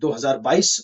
2022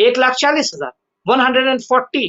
1,40,000 140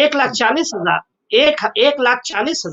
1,40,000 1,40,000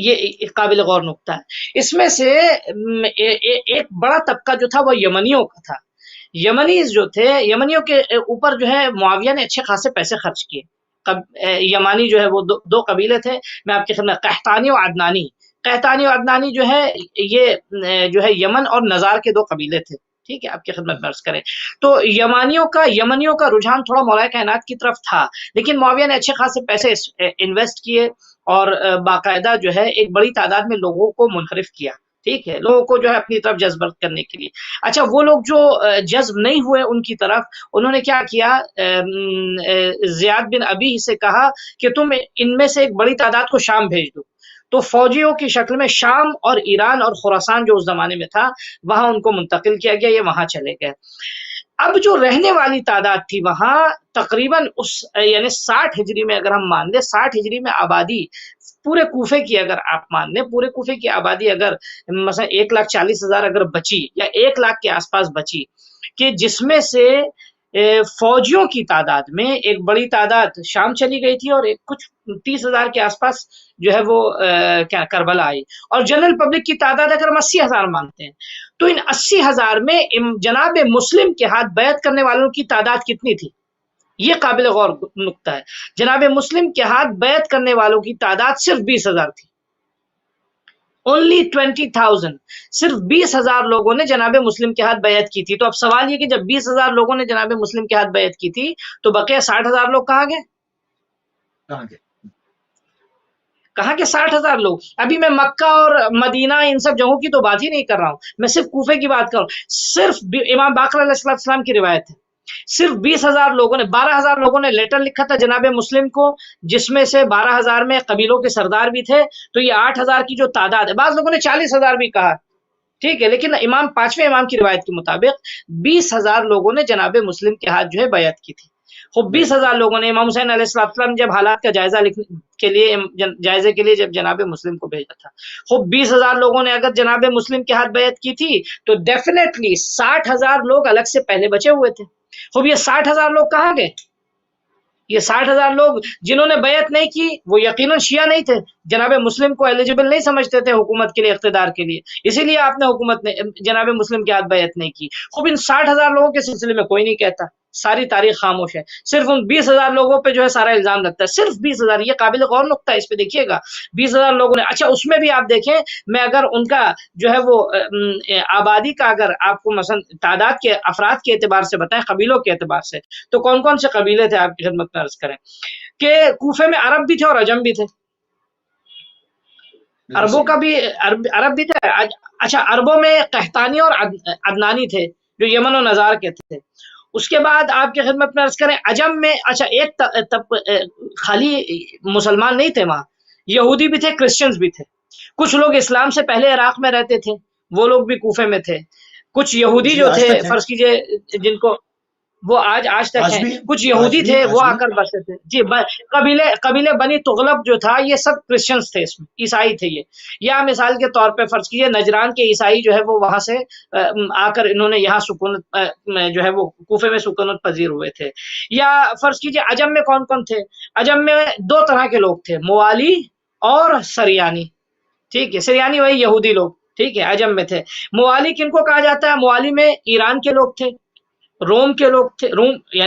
یہ قابل غور نقطہ ہے۔ اس میں سے ایک بڑا طبقہ جو تھا وہ یمنیوں کا تھا۔ یمنیز جو تھے، یمنیوں کے اوپر جو ہے معاویہ نے اچھے خاصے پیسے خرچ کیے۔ یمانی جو ہے وہ دو قبیلے تھے، میں آپ کی خدمت، قحطانی اور عدنانی۔ قحطانی اور عدنانی جو ہے یہ جو ہے یمن اور نزار کے دو قبیلے تھے، ٹھیک ہے، آپ کی خدمت میں عرض کریں تو یمنیوں کا رجحان تھوڑا مولا کائنات کی طرف تھا، لیکن معاویہ نے اچھے خاصے پیسے انویسٹ کیے اور باقاعدہ جو ہے ایک بڑی تعداد میں لوگوں کو منحرف کیا، ٹھیک ہے، لوگوں کو جو ہے اپنی طرف جذب کرنے کے لیے۔ اچھا، وہ لوگ جو جذب نہیں ہوئے ان کی طرف، انہوں نے کیا کیا، زیاد بن ابی سے کہا کہ تم ان میں سے ایک بڑی تعداد کو شام بھیج دو، تو فوجیوں کی شکل میں شام اور ایران اور خراسان جو اس زمانے میں تھا وہاں ان کو منتقل کیا گیا، یہ وہاں چلے گئے۔ اب جو رہنے والی تعداد تھی وہاں تقریباً یعنی 60 ہجری میں اگر ہم مان لیں، 60 ہجری میں آبادی پورے کوفے کی اگر آپ مان لیں، پورے کوفے کی آبادی اگر مثلا 1,40,000 اگر بچی یا 1 لاکھ کے آس پاس بچی، کہ جس میں سے فوجیوں کی تعداد میں ایک بڑی تعداد شام چلی گئی تھی اور کچھ 30,000 کے آس پاس جو ہے وہ کربلا آئی، اور جنرل پبلک کی تعداد اگر ہم 80,000 مانتے ہیں تو ان 80,000 میں جناب مسلم کے ہاتھ بیعت کرنے والوں کی تعداد کتنی تھی؟ یہ قابل غور نقطہ ہے۔ جناب مسلم کے ہاتھ بیعت کرنے والوں کی تعداد صرف 20,000 تھی، only 20,000، صرف 20,000 لوگوں نے جناب مسلم کے ہاتھ بیعت کی تھی۔ تو اب سوال یہ کہ جب 20,000 لوگوں نے جناب مسلم کے ہاتھ بیعت کی تھی تو بقیہ 60,000 لوگ کہاں گئے؟ کہاں کے 60,000 لوگ؟ ابھی میں مکہ اور مدینہ ان سب جگہوں کی تو بات ہی نہیں کر رہا ہوں، میں صرف کوفے کی بات کر رہا ہوں۔ صرف امام باقر علیہ السلام کی روایت ہے، صرف 20,000 لوگوں نے، 12,000 لوگوں نے لیٹر لکھا تھا جناب مسلم کو، جس میں سے 12,000 میں قبیلوں کے سردار بھی تھے، تو یہ 8,000 کی جو تعداد ہے، بعض لوگوں نے 40,000 بھی کہا، ٹھیک ہے، لیکن پانچویں امام کی روایت کے مطابق 20,000 لوگوں نے جناب مسلم کے ہاتھ جو ہے بیعت کی تھی۔ خوب 20,000 لوگوں نے امام حسین علیہ السلام جب حالات کا جائزے کے لیے جب جناب مسلم کو بھیجا تھا، خوب 20,000 لوگوں نے اگر جناب مسلم کے ہاتھ بیعت کی تھی تو ڈیفینیٹلی 60,000 لوگ الگ سے پہلے بچے ہوئے تھے۔ خوب یہ 60,000 لوگ کہاں گئے؟ یہ 60,000 لوگ جنہوں نے بیعت نہیں کی وہ یقیناً شیعہ نہیں تھے، جناب مسلم کو ایلیجیبل نہیں سمجھتے تھے حکومت کے لیے، اقتدار کے لیے، اسی لیے آپ نے حکومت نے جناب مسلم کے ہاتھ بیعت نہیں کی۔ خوب ان 60,000 لوگوں کے سلسلے میں کوئی نہیں کہتا، ساری تاریخ خاموش ہے، صرف ان 20,000 لوگوں پہ جو ہے سارا الزام لگتا ہے، صرف 20,000۔ یہ قابل غور نقطہ ہے، اس پہ دیکھیے گا 20,000 لوگوں نے۔ اچھا، اس میں بھی آپ دیکھیں، میں اگر ان کا جو ہے وہ آبادی کا اگر آپ کو مثلا تعداد کے افراد کے اعتبار سے بتائیں، قبیلوں کے اعتبار سے، تو کون کون سے قبیلے تھے آپ کی خدمت میں عرض کریں کہ کوفے میں عرب بھی تھے اور عجم بھی تھے، عربوں کا بھی عرب بھی تھے۔ اچھا، عربوں میں قحطانی اور عدنانی تھے جو یمن و نزار کے تھے۔ اس کے بعد آپ کی خدمت میں عرض کریں عجم میں، اچھا، ایک خالی مسلمان نہیں تھے وہاں، یہودی بھی تھے، کرسچنز بھی تھے، کچھ لوگ اسلام سے پہلے عراق میں رہتے تھے، وہ لوگ بھی کوفے میں تھے، کچھ یہودی جو تھے فرض کیجئے جن کو وہ آج تک ہیں، کچھ یہودی تھے وہ آ کر بستے تھے، جی، قبیلے بنی تغلب جو تھا یہ سب کرسچنز تھے، اس میں عیسائی تھے یہ، یا مثال کے طور پہ فرض کیجئے نجران کے عیسائی جو ہے وہ وہاں سے آ کر انہوں نے یہاں سکونت جو ہے وہ کوفے میں سکونت پذیر ہوئے تھے۔ یا فرض کیجئے عجم میں کون کون تھے؟ عجم میں 2 طرح کے لوگ تھے، موالی اور سریانی، ٹھیک ہے، سریانی وہی یہودی لوگ، ٹھیک ہے، عجم میں تھے۔ موالی کن کو کہا جاتا ہے؟ موالی میں ایران کے لوگ تھے، روم کے لوگ تھے،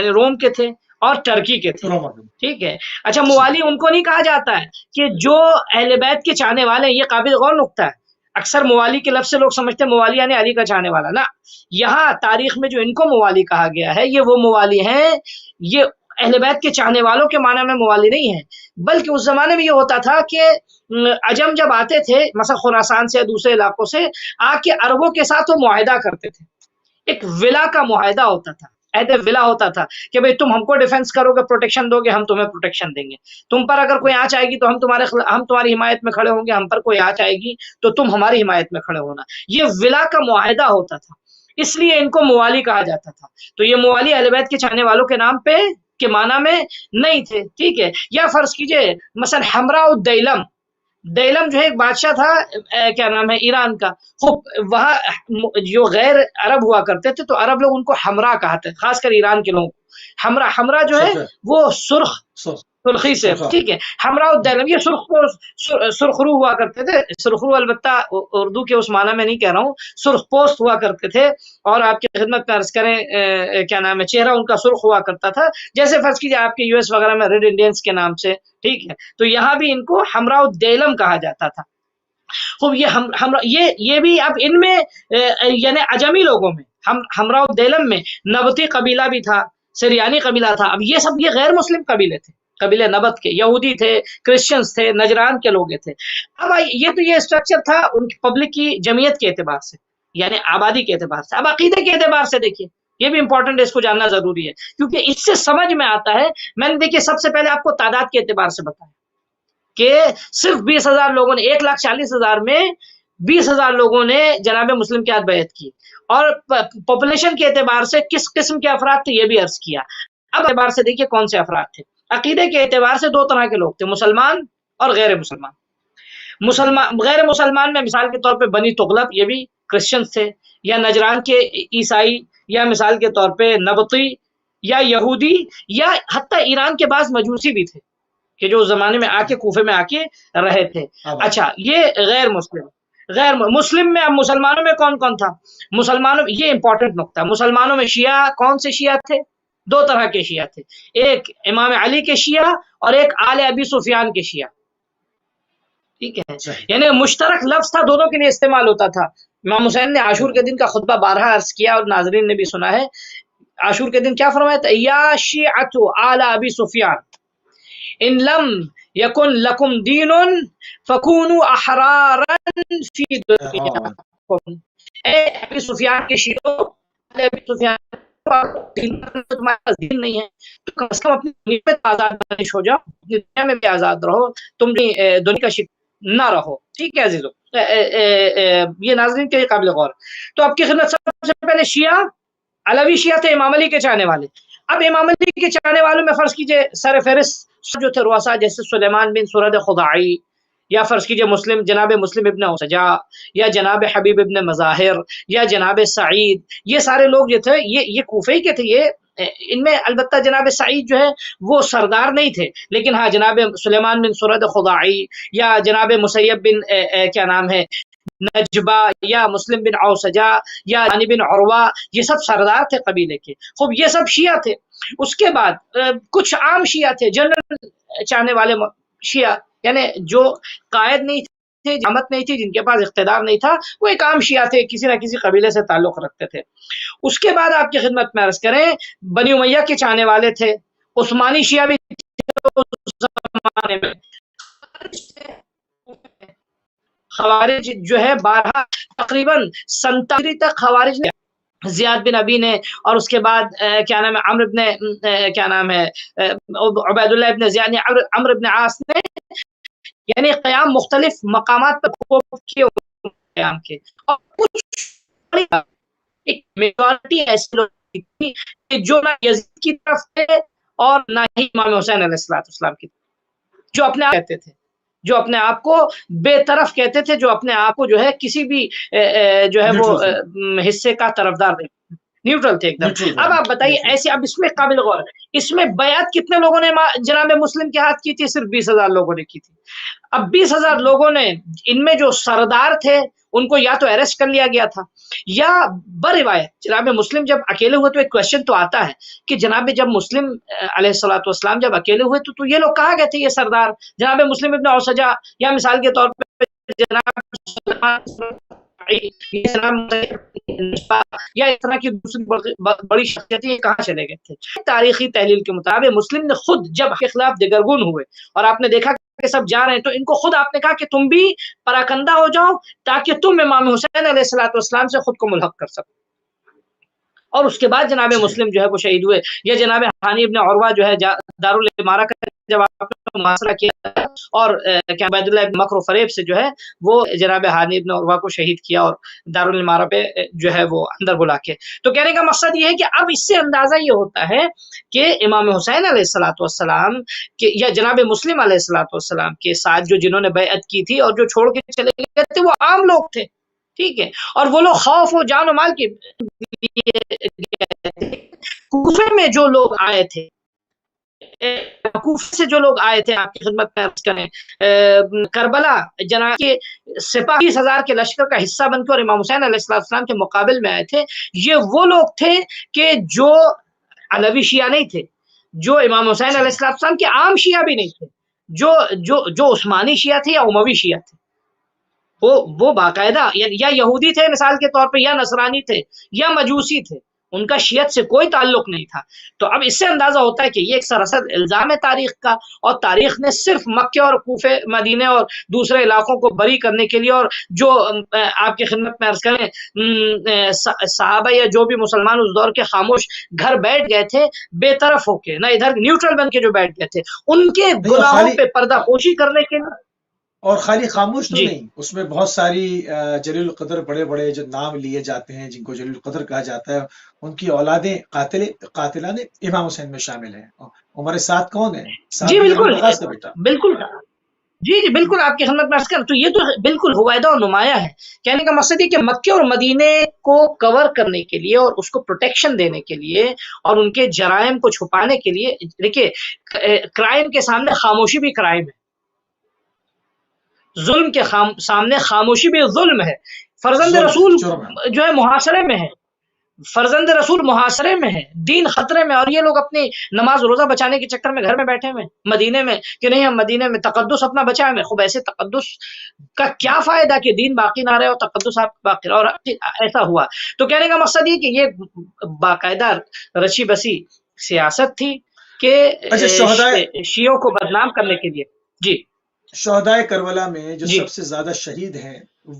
روم کے تھے اور ٹرکی کے تھے، ٹھیک ہے۔ اچھا، موالی ان کو نہیں کہا جاتا ہے کہ جو اہل بیت کے چاہنے والے ہیں، یہ قابل غور نقطہ ہے۔ اکثر موالی کے لفظ سے لوگ سمجھتے ہیں موالی یعنی علی کا چاہنے والا، نہ، یہاں تاریخ میں جو ان کو موالی کہا گیا ہے یہ وہ موالی ہیں، یہ اہل بیت کے چاہنے والوں کے معنی میں موالی نہیں ہے، بلکہ اس زمانے میں یہ ہوتا تھا کہ عجم جب آتے تھے مثلا خراسان سے یا دوسرے علاقوں سے آ کے عربوں کے ساتھ وہ معاہدہ کرتے تھے، ایک ولا کا معاہدہ ہوتا تھا، عہد ولا ہوتا تھا کہ بھئی تم ہم کو ڈیفنس کرو گے، پروٹیکشن دو گے، ہم تمہیں پروٹیکشن دیں گے، تم پر اگر کوئی آنچ آئے گی تو ہم تمہاری حمایت میں کھڑے ہوں گے، ہم پر کوئی آنچ آئے گی تو تم ہماری حمایت میں کھڑے ہونا، یہ ولا کا معاہدہ ہوتا تھا، اس لیے ان کو موالی کہا جاتا تھا۔ تو یہ موالی اہل بیت کے چاہنے والوں کے نام پہ کے معنی میں نہیں تھے، ٹھیک ہے۔ یا فرض کیجئے مثلا حمراء الدیلم، دیلم جو ہے ایک بادشاہ تھا، کیا نام ہے، ایران کا، خوب وہاں جو غیر عرب ہوا کرتے تھے تو عرب لوگ ان کو حمراء کہتے، خاص کر ایران کے لوگ، حمراء جو ہے وہ سرخ، سرخی سے، سرخا ٹھیک ہے، ہمراہ الدیلم، یہ سرخرو ہوا کرتے تھے. سرخرو البتہ اردو کے اس معنی میں نہیں کہہ رہا ہوں، سرخ پوست ہوا کرتے تھے، اور آپ کی خدمت میں عرض کریں کیا نام ہے، چہرہ ان کا سرخ ہوا کرتا تھا، جیسے فرض کیجیے آپ کے US وغیرہ میں ریڈ انڈینس کے نام سے، ٹھیک ہے. تو یہاں بھی ان کو ہمراہ الدیلم کہا جاتا تھا. خوب یہ بھی اب ان میں یعنی عجمی لوگوں میں ہمراہ الدیلم میں نبطی قبیلہ بھی تھا، سریانی قبیلہ تھا. اب یہ سب یہ غیر مسلم قبیلے تھے، قبیلے نبط کے، یہودی تھے، کرسچنز تھے، نجران کے لوگ تھے. اب یہ اسٹرکچر تھا ان کی پبلک کی جمعیت کے اعتبار سے، یعنی آبادی کے اعتبار سے. اب عقیدے کے اعتبار سے دیکھیے، یہ بھی امپورٹنٹ ہے، اس کو جاننا ضروری ہے، کیونکہ اس سے سمجھ میں آتا ہے. میں نے دیکھیے سب سے پہلے آپ کو تعداد کے اعتبار سے بتایا کہ صرف 20,000 لوگوں نے، 1,40,000 میں 20,000 لوگوں نے جناب مسلم کے ہاتھ بیعت کی، اور پاپولیشن کے اعتبار سے کس قسم کے افراد تھے یہ بھی عرض کیا. اب اعتبار سے دیکھیے کون سے افراد تھے. عقیدے کے اعتبار سے 2 طرح کے لوگ تھے، مسلمان اور غیر مسلمان. غیر مسلمان میں مثال کے طور پہ بنی تغلب، یہ بھی کرسچنز تھے، یا نجران کے عیسائی، یا مثال کے طور پہ نبطی یا یہودی، یا حتیٰ ایران کے بعض مجوسی بھی تھے کہ جو اس زمانے میں آ کے کوفے میں آ کے رہے تھے. اچھا، یہ غیر مسلم میں اب مسلمانوں میں کون کون تھا؟ مسلمانوں، یہ امپورٹنٹ نقطہ، مسلمانوں میں شیعہ، کون سے شیعہ تھے؟ 2 طرح کے شیعہ تھے، ایک امام علی کے شیعہ اور ایک آل ابی سفیان کے شیعہ. ٹھیک ہے، یعنی مشترک لفظ تھا، دونوں کے لیے استعمال ہوتا تھا. امام حسین نے عاشور کے دن کا خطبہ بارہا عرض کیا اور ناظرین نے بھی سنا ہے. عاشور کے دن کیا فرمایا تھا؟ یا شیعۃ آل ابی سفیان ان لم یکن لکم دین فکونوا احرارا فی دنیاکم. اے ابی سفیان کے شیعوں، ابی سفیان تمہارے پاس دین نہیں ہے تو کم از کم اپنی دنیا میں آزاد بنش ہو جاؤ، اپنی دنیا میں بھی آزاد رہو، تم دنیا کا شکار نہ رہو. ٹھیک ہے عزیزو، یہ ناظرین کے قابل غور. تو آپ کی خدمت سب سے پہلے شیعہ، علوی شیعہ تھے، امام علی کے چاہنے والے. اب امام علی کے چاہنے والوں میں فرض کیجئے سر فہرست جو تھے رؤسا، جیسے سلیمان بن سورد خداعی، یا فرض کیجئے جناب مسلم ابن اوسجا، یا جناب حبیب ابن مظاہر، یا جناب سعید. یہ سارے لوگ جو تھے یہ کوفے کے تھے. یہ ان میں البتہ جناب سعید جو ہے وہ سردار نہیں تھے، لیکن ہاں جناب سلیمان بن سورد خداعی، یا جناب مسیب بن کیا نام ہے نجبہ، یا مسلم بن اوسجا، یا عنی بن عروہ، یہ سب سردار تھے قبیلے کے. خوب، یہ سب شیعہ تھے. اس کے بعد کچھ عام شیعہ تھے، جنرل چاہنے والے شیعہ، یعنی جو قائد نہیں تھے، جامت نہیں تھی، جن کے پاس اقتدار نہیں تھا، وہ ایک عام شیعہ تھے، کسی نہ کسی قبیلے سے تعلق رکھتے تھے. اس کے بعد آپ کی خدمت میں عرض کریں بنی امیہ کے چاہنے والے تھے، عثمانی شیعہ بھی تھے اس زمانے میں. خوارج جو ہے 12 تقریباً 87 تک خوارج نے، زیاد بن ابی نے، اور اس کے بعد کیا نام ہے عمرو ابن کیا نام ہے عبید اللہ ابن زیاد نے، عمرو ابن عاص نے، یعنی قیام مختلف مقامات پر کیے قیام کے. اور کچھ ایک میجورٹی ایسے لوگ تھی کہ جو نہ یزید کی طرف تھے اور نہ ہی امام حسین علیہ السلام کی طرف، جو اپنے آپ کہتے تھے، جو اپنے آپ کو بے طرف کہتے تھے، جو اپنے آپ کو جو ہے کسی بھی جو ہے وہ حصے کا طرفدار نہیں، نیوٹرل تھے ایک دم. اب آپ بتائیے ایسے، اب اس میں قابل غور ہے، اس میں بیعت کتنے لوگوں نے جناب مسلم کے ہاتھ کی تھی؟ صرف 20,000 لوگوں نے کی تھی. اب 20,000 لوگوں نے، ان میں جو سردار تھے ان کو یا تو اریسٹ کر لیا گیا تھا، یا بروایت جناب مسلم جب اکیلے ہوئے تو ایک کوشچن تو آتا ہے کہ جناب جب مسلم علیہ الصلوۃ والسلام جب اکیلے ہوئے تو یہ لوگ کہاں گئے تھے؟ یہ سردار جناب مسلم ابن اوسجا، یا مثال کے طور پہ جناب یا اس طرح کی دوسری بڑی شخصیتیں، یہ کہاں چلے گئے تھے؟ تاریخی تحلیل کے مطابق مسلم نے خود جب کے خلاف دگرگون ہوئے اور آپ نے دیکھا کہ سب جا رہے ہیں، تو ان کو خود آپ نے کہا کہ تم بھی پراکندہ ہو جاؤ تاکہ تم امام حسین علیہ السلام سے خود کو ملحق کر سکو. اور اس کے بعد جناب مسلم جو ہے وہ شہید ہوئے. یا جناب حانی ابن عروہ جو ہے دارالامارہ کا جب آپ نے محاصرہ کیا اور عبید اللہ ابن مکر و فریب سے جو ہے وہ جناب حانی ابن عروہ کو شہید کیا اور دارالامارہ پہ جو ہے وہ اندر بلا کے. تو کہنے کا مقصد یہ ہے کہ اب اس سے اندازہ یہ ہوتا ہے کہ امام حسین علیہ السلام کے یا جناب مسلم علیہ السلام کے ساتھ جو جنہوں نے بیعت کی تھی اور جو چھوڑ کے چلے گئے تھے وہ عام لوگ تھے. ٹھیک ہے، اور وہ لوگ خوف و جان و مال کے کوفے میں جو لوگ آئے تھے کوفہ سے جو لوگ آئے تھے آپ کی خدمت میں عرض کریں، کربلا جناب کے سپاہی 20,000 کے لشکر کا حصہ بن کے اور امام حسین علیہ السلام کے مقابل میں آئے تھے، یہ وہ لوگ تھے کہ جو علوی شیعہ نہیں تھے، جو امام حسین علیہ السلام کے عام شیعہ بھی نہیں تھے، جو عثمانی شیعہ تھے یا اموی شیعہ تھے، وہ باقاعدہ یا یہودی تھے مثال کے طور پہ، یا نصرانی تھے، یا مجوسی تھے، ان کا شیعت سے کوئی تعلق نہیں تھا۔ تو اب اس سے اندازہ ہوتا ہے کہ یہ ایک سراسر الزام ہے تاریخ کا، اور تاریخ نے صرف مکے اور کوفے، مدینے اور دوسرے علاقوں کو بری کرنے کے لیے، اور جو آپ کی خدمت میں عرض کریں صحابہ یا جو بھی مسلمان اس دور کے خاموش گھر بیٹھ گئے تھے بے طرف ہو کے، نہ ادھر نیوٹرل بن کے جو بیٹھ گئے تھے، ان کے گناہوں پہ پردہ پوشی کرنے کے لیے، اور خالی خاموش تو جی نہیں، اس میں بہت ساری جلیل القدر بڑے بڑے جو نام لیے جاتے ہیں، جن کو جلیل القدر کہا جاتا ہے، ان کی اولادیں قاتلان امام حسین میں شامل ہیں۔ عمر سعد کون ہے؟ سعد جی بن ابی بالکل وقاص کا بیٹا۔ بالکل جی بالکل آپ کی خدمت میں عرض کریں تو یہ تو بالکل ہوائدہ اور نمایاں ہے۔ کہنے کا مقصد یہ کہ مکے اور مدینے کو کور کرنے کے لیے اور اس کو پروٹیکشن دینے کے لیے اور ان کے جرائم کو چھپانے کے لیے، دیکھیے کرائم کے سامنے خاموشی بھی کرائم ہے، ظلم کے سامنے خاموشی بھی ظلم ہے۔ فرزند رسول جرم ہے۔ جو ہے محاصرے میں ہے، فرزند رسول محاصرے میں ہے، دین خطرے میں، اور یہ لوگ اپنی نماز روزہ بچانے کے چکر میں گھر میں بیٹھے ہوئے مدینے میں کہ نہیں ہم مدینے میں تقدس اپنا بچائے ہوئے۔ خوب ایسے تقدس کا کیا فائدہ کہ دین باقی نہ رہے اور تقدس آپ باقی رہے، اور ایسا ہوا۔ تو کہنے کا مقصد یہ کہ یہ باقاعدہ رچی بسی سیاست تھی کہ شیعوں کو بدنام کرنے کے لیے۔ جی شہدائے کربلا میں جو جی سب سے زیادہ شہید ہیں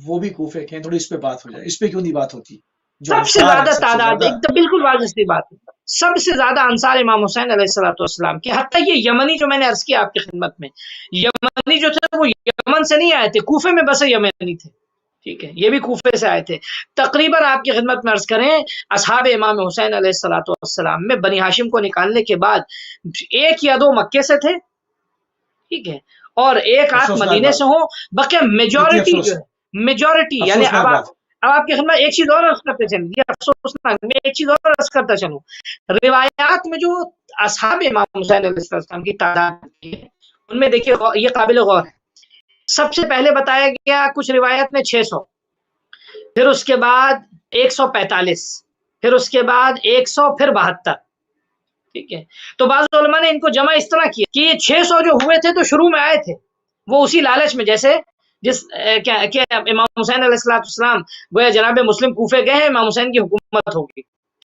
وہ بھی کوفے کے ہیں، تھوڑی اس پہ بات ہو جائے، اس پہ کیوں نہیں بات ہوتی؟ جو سب سے انصار ہیں زیادہ سب سے تعداد، زیادہ۔ ایک تو بالکل واضح سی بات ہے، سب سے زیادہ انصار امام حسین علیہ السلام کی، حتیٰ یہ یمنی جو میں نے عرض کیا آپ کی خدمت میں، یمنی جو تھے وہ یمن سے نہیں آئے تھے، کوفے میں بسے یمنی تھے، ٹھیک ہے، یہ بھی کوفے سے آئے تھے۔ تقریباً آپ کی خدمت میں عرض کریں اصحاب امام حسین علیہ السلام میں بنی ہاشم کو نکالنے کے بعد 1 یا 2 مکے سے تھے، ٹھیک ہے، اور 1 8 افسوسناک مدینے بات، سے ہوں، بقیہ کتنی میجورٹی جو ہے، میجورٹی یعنی افسوسناک بات۔ اب آپ کی خدمت ایک چیز اور عرض کرتے چلیں، یہ افسوسناک، میں ایک چیز اور عرض کرتا چلوں، روایات میں جو اصحاب امام حسین علیہ السلام کی تعداد ہے ان میں دیکھیے یہ قابل غور ہے۔ سب سے پہلے بتایا گیا کچھ روایت میں 600، پھر اس کے بعد 145، پھر اس کے بعد 100، پھر 72، ٹھیک ہے۔ تو بعض علماء نے ان کو جمع اس طرح کیا کہ یہ 600 جو ہوئے تھے تو شروع میں آئے تھے، وہ اسی لالچ میں، جیسے کہ امام حسین علیہ السلام گویا جناب مسلم کوفے گئے ہیں، امام حسین کی حکومت ہوگی،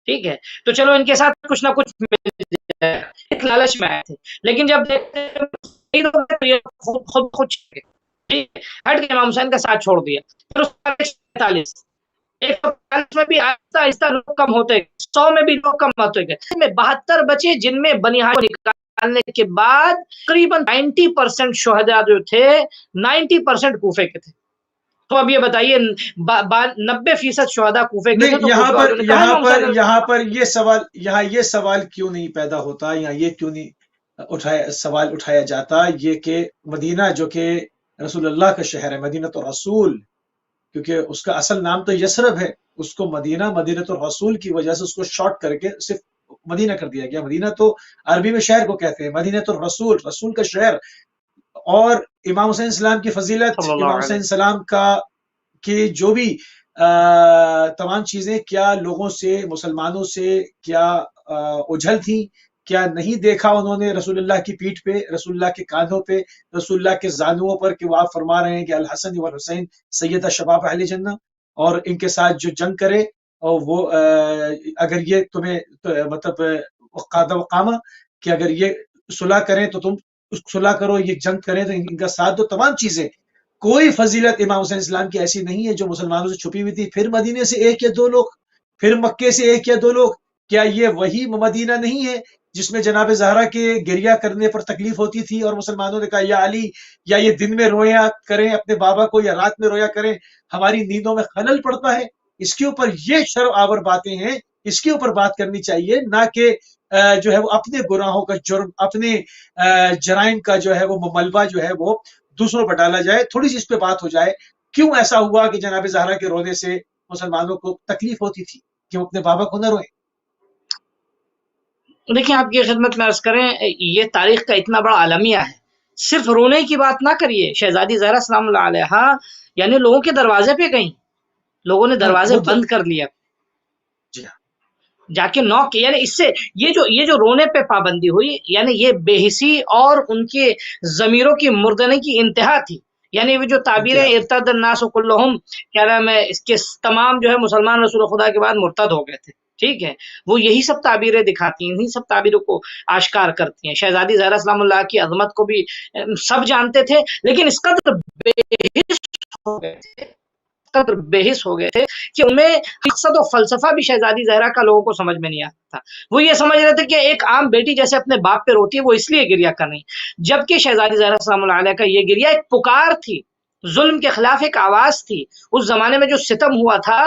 ٹھیک ہے، تو چلو ان کے ساتھ کچھ نہ کچھ مل جائے، ایک لالچ میں آئے تھے، لیکن جب دیکھتے ہیں خود ہٹ کے امام حسین کا ساتھ چھوڑ دیا، پھر اس کا 145، 145 میں بھی آہستہ آہستہ لوگ کم ہوتے گئے، 100 میں بھی لوگ کم ہوتے گئے، میں 72 بچے، جن میں بنی ہاشم نکالنے کے بعد تقریباً 90% شہداء جو تھے 90% کوفے کے تھے۔ تو اب یہ بتائیے 90% شہداء کوفے کے تھے، نہیں، تو کوفے والوں نے کہا امام حسین یہاں پر یہ سوال کیوں نہیں پیدا ہوتا، یا یہ کیوں نہیں سوال اٹھایا جاتا، یہ کہ مدینہ جو کہ رسول اللہ کا شہر ہے، مدینہ تو رسول، کیونکہ اس کا اصل نام تو یثرب ہے، اس کو مدینہ تو رسول کی وجہ سے اس کو شارٹ کر کے صرف مدینہ کر دیا گیا۔ مدینہ تو عربی میں شہر کو کہتے ہیں، مدینہ تو رسول کا شہر۔ اور امام حسین السلام کی فضیلت، صلی اللہ امام حسین علیہ السلام کی جو بھی تمام چیزیں کیا لوگوں سے، مسلمانوں سے کیا اجھل تھیں، کیا نہیں دیکھا انہوں نے رسول اللہ کی پیٹھ پہ، رسول اللہ کے کاندھوں پہ، رسول اللہ کے زانوؤں پر، کہ وہ آپ فرما رہے ہیں کہ الحسن والحسین سیدہ شباب اہل جنہ، اور ان کے ساتھ جو جنگ کرے، اور وہ اگر یہ تمہیں مطلب قادہ وقامہ کہ اگر یہ صلح کریں تو تم صلح کرو، یہ جنگ کریں تو ان کا ساتھ دو، تمام چیزیں۔ کوئی فضیلت امام حسین اسلام کی ایسی نہیں ہے جو مسلمانوں سے چھپی ہوئی تھی۔ پھر مدینے سے 1 یا 2 لوگ، پھر مکے سے 1 یا 2 لوگ، کیا یہ وہی مدینہ نہیں ہے جس میں جناب زہرا کے گریہ کرنے پر تکلیف ہوتی تھی اور مسلمانوں نے کہا یا علی، یا یہ دن میں رویا کریں اپنے بابا کو یا رات میں رویا کریں، ہماری نیندوں میں خلل پڑتا ہے۔ اس کے اوپر یہ شرم آور باتیں ہیں، اس کے اوپر بات کرنی چاہیے، نہ کہ جو ہے وہ اپنے گناہوں کا جرم، اپنے جرائم کا جو ہے وہ ملبہ جو ہے وہ دوسروں پر ڈالا جائے۔ تھوڑی سی اس پہ بات ہو جائے، کیوں ایسا ہوا کہ جناب زہرا کے رونے سے مسلمانوں کو تکلیف ہوتی تھی کہ وہ اپنے بابا کو نہ روئیں؟ دیکھیں آپ کی خدمت میں عرض کریں، یہ تاریخ کا اتنا بڑا عالمیہ ہے، صرف رونے کی بات نہ کریے. شہزادی زہرا سلام اللہ علیہا یعنی لوگوں کے دروازے پہ گئیں، لوگوں نے دروازے وہ تو بند کر لیا، جی ہاں جا کے نوک کی. یعنی اس سے یہ جو رونے پہ پابندی ہوئی، یعنی یہ بے حسی اور ان کے ضمیروں کی مردنے کی انتہا تھی. یعنی وہ جو تعبیریں انتہا تھی. ارتد الناس کلہم، کیا نام ہے اس کے تمام جو ہے مسلمان رسول خدا کے بعد مرتد ہو گئے تھے. ٹھیک ہے، وہ یہی سب تعبیریں دکھاتی ہیں، انہی سب تعبیروں کو آشکار کرتی ہیں. شہزادی زہرا سلام اللہ کی عظمت کو بھی سب جانتے تھے، لیکن اس قدر بے حس ہو گئے تھے، قدر بحث ہو گئے تھے کہ ان میں مقصد و فلسفہ بھی شہزادی زہرا کا لوگوں کو سمجھ میں نہیں آتا تھا. وہ یہ سمجھ رہے تھے کہ ایک عام بیٹی جیسے اپنے باپ پہ روتی ہے وہ اس لیے گریا کر رہی، جبکہ شہزادی زہرا سلام اللہ علیہ کا یہ گریا ایک پکار تھی، ظلم کے خلاف ایک آواز تھی. اس زمانے میں جو ستم ہوا تھا،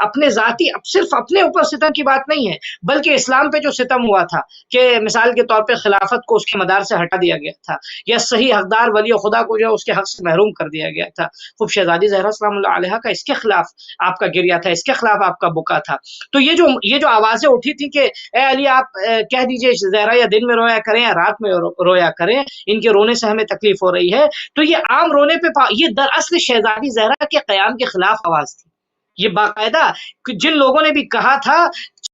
اپنے ذاتی صرف اپنے اوپر ستم کی بات نہیں ہے، بلکہ اسلام پہ جو ستم ہوا تھا کہ مثال کے طور پہ خلافت کو اس کے مدار سے ہٹا دیا گیا تھا، یا صحیح حقدار ولی خدا کو جو ہے اس کے حق سے محروم کر دیا گیا تھا. خوب شہزادی زہرا سلام اللہ علیہ کا اس کے خلاف آپ کا گریا تھا، اس کے خلاف آپ کا بکا تھا. تو یہ جو آوازیں اٹھی تھی کہ اے علی آپ کہہ دیجئے زہرا یا دن میں رویا کریں یا رات میں رویا کریں، ان کے رونے سے ہمیں تکلیف ہو رہی ہے، تو یہ عام رونے پہ یہ دراصل شہزادی زہرا کے قیام کے خلاف آواز تھی. یہ باقاعدہ جن لوگوں نے بھی کہا تھا،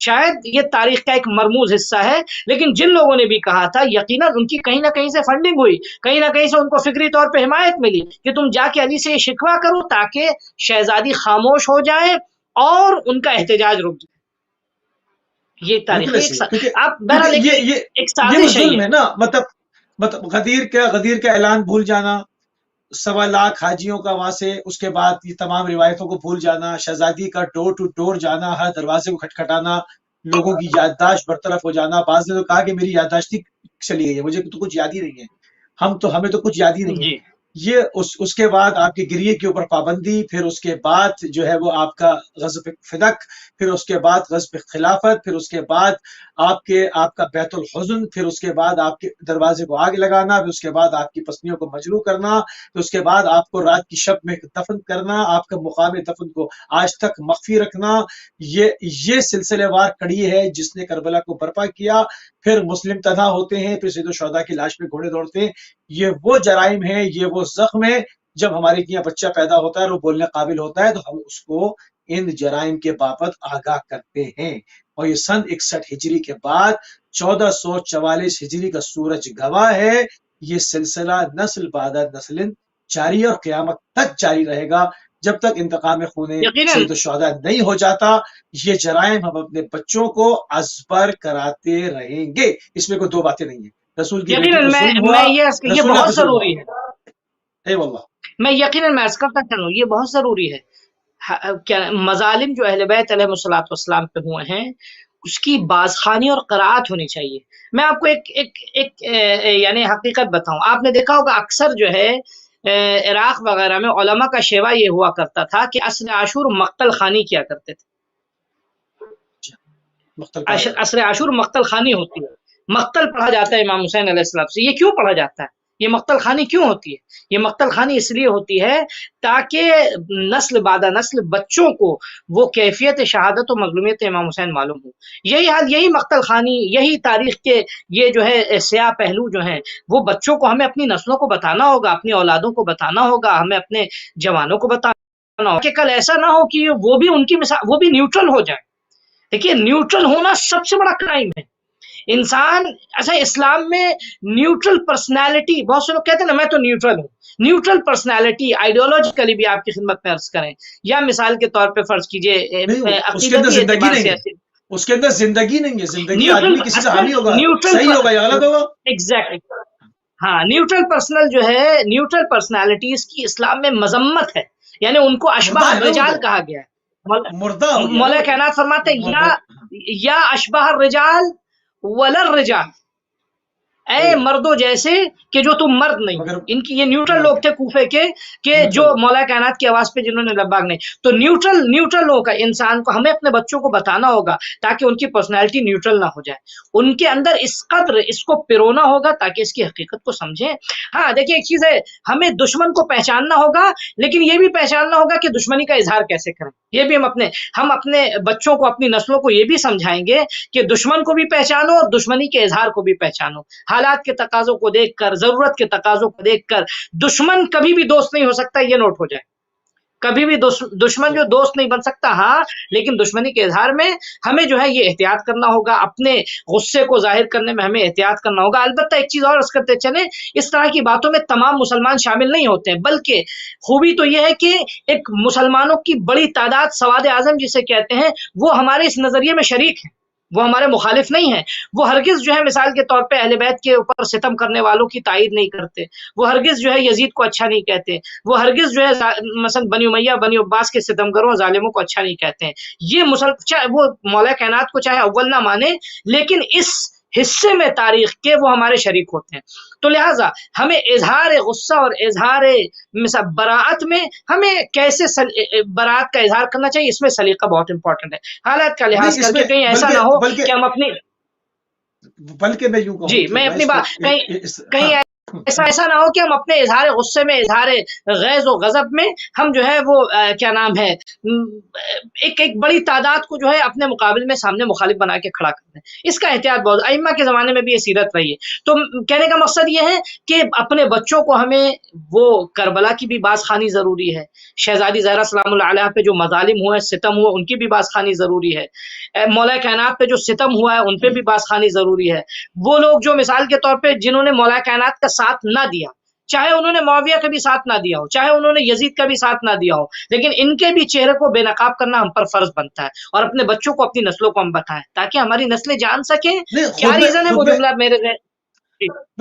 شاید یہ تاریخ کا ایک مرموز حصہ ہے، لیکن جن لوگوں نے بھی کہا تھا یقیناً ان کی کہیں نہ کہیں سے فنڈنگ ہوئی، کہیں نہ کہیں سے ان کو فکری طور پہ حمایت ملی کہ تم جا کے علی سے یہ شکوہ کرو تاکہ شہزادی خاموش ہو جائے اور ان کا احتجاج رک جائے. یہ بالکل تاریخی ایسے ہی، کیونکہ آپ بہرحال ایک یہ وہ سازش ہے ظلم یہ. ہے نا. مطلب غدیر کا اعلان بھول جانا، 1.25 حاجیوں کا وہاں سے، اس کے بعد یہ تمام روایتوں کو بھول جانا، شہزادی کا ڈور ٹو ڈور جانا، ہر دروازے کو کھٹکھٹانا، لوگوں کی یادداشت برطرف ہو جانا. بعض نے تو کہا کہ میری یادداشت ہی چلی گئی ہے، مجھے تو کچھ یاد ہی نہیں ہے، ہمیں تو کچھ یاد ہی نہیں ہے. جی یہ اس کے بعد آپ کے گریے کے اوپر پابندی، پھر اس کے بعد جو ہے وہ آپ کا غضب فدق، پھر اس کے بعد غضب خلافت، پھر اس کے بعد آپ کا بیت الحزن، پھر اس کے بعد آپ کے دروازے کو آگ لگانا، پھر اس کے بعد آپ کی پسلیوں کو مجروح کرنا، پھر اس کے بعد آپ کو رات کی شب میں دفن کرنا، آپ کا مقام دفن کو آج تک مخفی رکھنا. یہ سلسلے وار کڑی ہے جس نے کربلا کو برپا کیا. پھر مسلم تنہا ہوتے ہیں، پھر سید الشہداء کی لاش پہ گھوڑے دوڑتے ہیں. یہ وہ جرائم ہیں، یہ وہ زخم ہے. جب ہمارے یہاں بچہ پیدا ہوتا ہے اور وہ بولنے قابل ہوتا ہے تو ہم اس کو ان جرائم کے بابت آگاہ کرتے ہیں. اور یہ سن 61 ہجری کے بعد 1444 ہجری کا سورج گواہ ہے. یہ سلسلہ نسل بعد نسل جاری اور قیامت تک جاری رہے گا جب تک انتقام خون یقیناً سید الشہداء نہیں ہو جاتا. یہ جرائم ہم اپنے بچوں کو ازبر کراتے رہیں گے. اس میں کوئی دو باتیں نہیں ہیں. رسول کی بیٹی یقیناً پر ظلم ہوا، میں یہ رسول بہت پہ ظلم ہوا. ضروری ہے. اے واللہ میں یقیناً میں عرض کرتا چلوں یہ بہت ضروری ہے. کیا مظالم جو اہل بیت علیہ الصلوۃ والسلام پہ ہوئے ہیں اس کی بازخوانی اور قرائت ہونی چاہیے. میں آپ کو ایک یعنی حقیقت بتاؤں. آپ نے دیکھا ہوگا اکثر جو ہے عراق وغیرہ میں علماء کا شیوا یہ ہوا کرتا تھا کہ عصر عاشور مقتل خانی کیا کرتے تھے. مختل پڑھا جاتا عصر عاشور مقتل خانی ہوتی ہے، مقتل پڑھا جاتا ہے امام حسین علیہ السلام سے. یہ کیوں پڑھا جاتا ہے؟ یہ مقتل خانی کیوں ہوتی ہے؟ یہ مقتل خانی اس لیے ہوتی ہے تاکہ نسل بعد نسل بچوں کو وہ کیفیت شہادت و مظلومیت امام حسین معلوم ہو. یہی مقتل خانی، یہی تاریخ کے یہ جو ہے سیاہ پہلو جو ہیں وہ بچوں کو ہمیں اپنی نسلوں کو بتانا ہوگا، اپنی اولادوں کو بتانا ہوگا، ہمیں اپنے جوانوں کو بتانا ہوگا کہ کل ایسا نہ ہو کہ وہ بھی ان کی مثال، وہ بھی نیوٹرل ہو جائے. دیکھیے نیوٹرل ہونا سب سے بڑا کرائم ہے. انسان اچھا اسلام میں نیوٹرل پرسنالٹی، بہت سے لوگ کہتے ہیں نا میں تو نیوٹرل ہوں. نیوٹرل پرسنالٹی آئیڈیولوجیکلی بھی آپ کی خدمت میں عرض کریں، یا مثال کے طور پہ فرض کیجئے اس کے اندر عقیدتی زندگی اعتبار نہیں سے ہے، اس کے اندر زندگی نہیں ہے. زندگی نیوٹرل آدمی کسی سے حامی ہوگا، نیوٹرل صحیح ہوگا یا غلط ہوگا. ایگزیکٹلی ہاں. نیوٹرل پرسنل جو ہے نیوٹرل پرسنالٹیز کی اسلام میں مذمت ہے، یعنی ان کو اشباہ الرجال کہا گیا ہے. مردہ ہو گیا. مولا کائنات فرماتے یا اشباہ الرجال ولا الرجال، اے مردوں جیسے کہ جو تم مرد نہیں. ان کی یہ نیوٹرل لوگ تھے کوفے کے کہ جو مولا کائنات کی آواز پہ جنہوں نے لبیک نہیں. تو نیوٹرل لوگوں کا انسان کو ہمیں اپنے بچوں کو بتانا ہوگا تاکہ ان کی پرسنالٹی نیوٹرل نہ ہو جائے. ان کے اندر اس قدر اس کو پرونا ہوگا تاکہ اس کی حقیقت کو سمجھیں. ہاں دیکھیے ایک چیز ہے, ہمیں دشمن کو پہچاننا ہوگا لیکن یہ بھی پہچاننا ہوگا کہ دشمنی کا اظہار کیسے کریں. یہ بھی ہم اپنے بچوں کو اپنی نسلوں کو یہ بھی سمجھائیں گے کہ دشمن کو بھی پہچانو اور دشمنی کے اظہار کو بھی پہچانو. حالات کے تقاضوں کو دیکھ کر, ضرورت کے تقاضوں کو دیکھ کر. دشمن کبھی بھی دوست نہیں ہو سکتا, یہ نوٹ ہو جائے. کبھی بھی دشمن جو دوست نہیں بن سکتا. ہاں لیکن دشمنی کے اظہار میں ہمیں جو ہے یہ احتیاط کرنا ہوگا, اپنے غصے کو ظاہر کرنے میں ہمیں احتیاط کرنا ہوگا. البتہ ایک چیز اور عرض کرتے چلیں, اس طرح کی باتوں میں تمام مسلمان شامل نہیں ہوتے ہیں, بلکہ خوبی تو یہ ہے کہ ایک مسلمانوں کی بڑی تعداد, سواد اعظم جسے کہتے ہیں, وہ ہمارے اس نظریے میں شریک ہیں, وہ ہمارے مخالف نہیں ہیں. وہ ہرگز جو ہے مثال کے طور پہ اہل بیت کے اوپر ستم کرنے والوں کی تائید نہیں کرتے, وہ ہرگز جو ہے یزید کو اچھا نہیں کہتے, وہ ہرگز جو ہے مثلا بنی امیہ بنی عباس کے ستمگروں ظالموں کو اچھا نہیں کہتے ہیں. یہ چاہے وہ مولا کائنات کو چاہے اول نہ مانے لیکن اس حصے میں تاریخ کے وہ ہمارے شریک ہوتے ہیں. تو لہٰذا ہمیں اظہار غصہ اور اظہار براعت میں ہمیں کیسے براعت کا اظہار کرنا چاہیے, اس میں سلیقہ بہت امپورٹنٹ ہے. حالات کا لحاظ کر کے کہیں ایسا نہ ہو کہ ہم اپنی بلکہ میں یوں کہوں جی میں اپنی بات کہیں ایسا نہ ہو کہ ہم اپنے اظہار غصے میں, اظہار غیظ و غضب میں ہم جو ہے وہ کیا نام ہے ایک بڑی تعداد کو جو ہے اپنے مقابل میں سامنے مخالف بنا کے کھڑا کرتے ہیں. اس کا احتیاط بہت ائمہ کے زمانے میں بھی یہ سیرت رہی ہے. تو کہنے کا مقصد یہ ہے کہ اپنے بچوں کو ہمیں وہ کربلا کی بھی باز خوانی ضروری ہے, شہزادی زہرا سلام اللہ علیہ پہ جو مظالم ہوئے, ستم ہوئے, ان کی بھی باز خوانی ضروری ہے. مولا کائنات پہ جو ستم ہوا ہے ان پہ بھی باز خوانی ضروری ہے. وہ لوگ جو مثال کے طور پہ جنہوں نے مولا کائنات کا ساتھ نہ دیا, چاہے انہوں نے معاویہ کا بھی ساتھ نہ دیا ہو, چاہے انہوں نے یزید کا بھی ساتھ نہ دیا ہو, لیکن ان کے بھی چہرے کو بے نقاب کرنا ہم پر فرض بنتا ہے, اور اپنے بچوں کو اپنی نسلوں کو ہم بتائیں تاکہ ہماری نسلیں جان سکیں کیا ریزن ہے. وہ جملہ میرے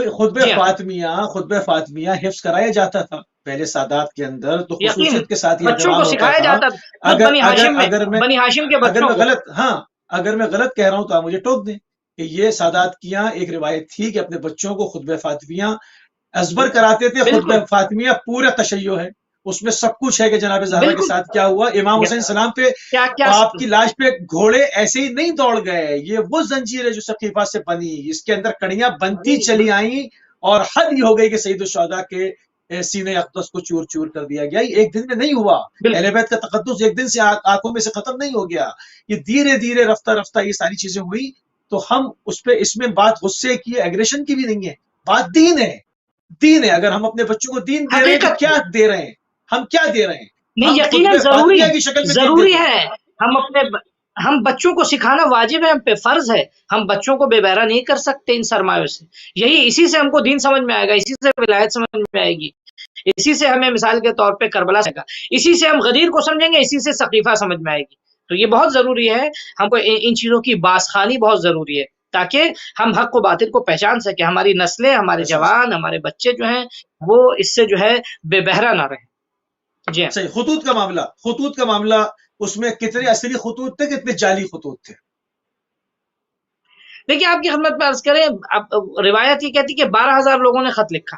خطبہ فاطمیہ حفظ کرایا جاتا تھا پہلے سادات کے اندر, تو خصوصیت کے ساتھ بچوں کو سکھایا جاتا تھا. بنی ہاشم کے بچوں کو اگر میں غلط کہہ رہا ہوں تو آپ مجھے ٹوک دیں کہ یہ سادات کی ایک روایت تھی کہ اپنے بچوں کو خطبہ فاطمیہ ازبر کراتے تھے. خطبہ فاطمیہ پورا تشیع ہے, اس میں سب کچھ ہے کہ جناب زہرا کے ساتھ کیا ہوا. امام حسین سلام پہ آپ کی لاش پہ گھوڑے ایسے ہی نہیں دوڑ گئے, یہ وہ زنجیر ہے جو سقیفہ سے بنی, اس کے اندر کڑیاں بنتی چلی آئیں اور حد ہی ہو گئی کہ سید الشہداء کے سینے اقدس کو چور چور کر دیا گیا. ایک دن میں نہیں ہوا, اہل بیت کا تقدس ایک دن سے آنکھوں میں سے ختم نہیں ہو گیا, یہ دھیرے دھیرے رفتہ رفتہ یہ ساری چیزیں ہوئی. تو ہم اس میں بات غصے کی, ایگریشن کی بھی نہیں ہے, بات دین ہے. دین ہے. اگر ہم اپنے بچوں کو دین دے رہے ہیں تو کیا دے رہے ہیں, ہم کیا دے رہے ہیں؟ نہیں یقیناً ضروری ہے. ہم بچوں کو سکھانا واجب ہے, ہم پہ فرض ہے. ہم بچوں کو بے بہرا نہیں کر سکتے ان سرمایوں سے. اسی سے ہم کو دین سمجھ میں آئے گا, اسی سے ولایت سمجھ میں آئے گی, اسی سے ہمیں مثال کے طور پہ کربلا سے گا, اسی سے ہم غدیر کو سمجھیں گے, اسی سے سقیفہ سمجھ میں آئے گی. تو یہ بہت ضروری ہے, ہم کو ان چیزوں کی بازخوانی بہت ضروری ہے تاکہ ہم حق و باطل کو پہچان سکیں. ہماری نسلیں, ہمارے جوان, ہمارے بچے جو ہیں وہ اس سے جو ہے بے بہرا نہ رہیں. جی صحیح. خطوط کا معاملہ اس میں کتنے اصلی خطوط تھے, کتنے جعلی خطوط تھے؟ دیکھیے آپ کی خدمت میں عرض کریں, روایت یہ کہتی کہ 12,000 لوگوں نے خط لکھا.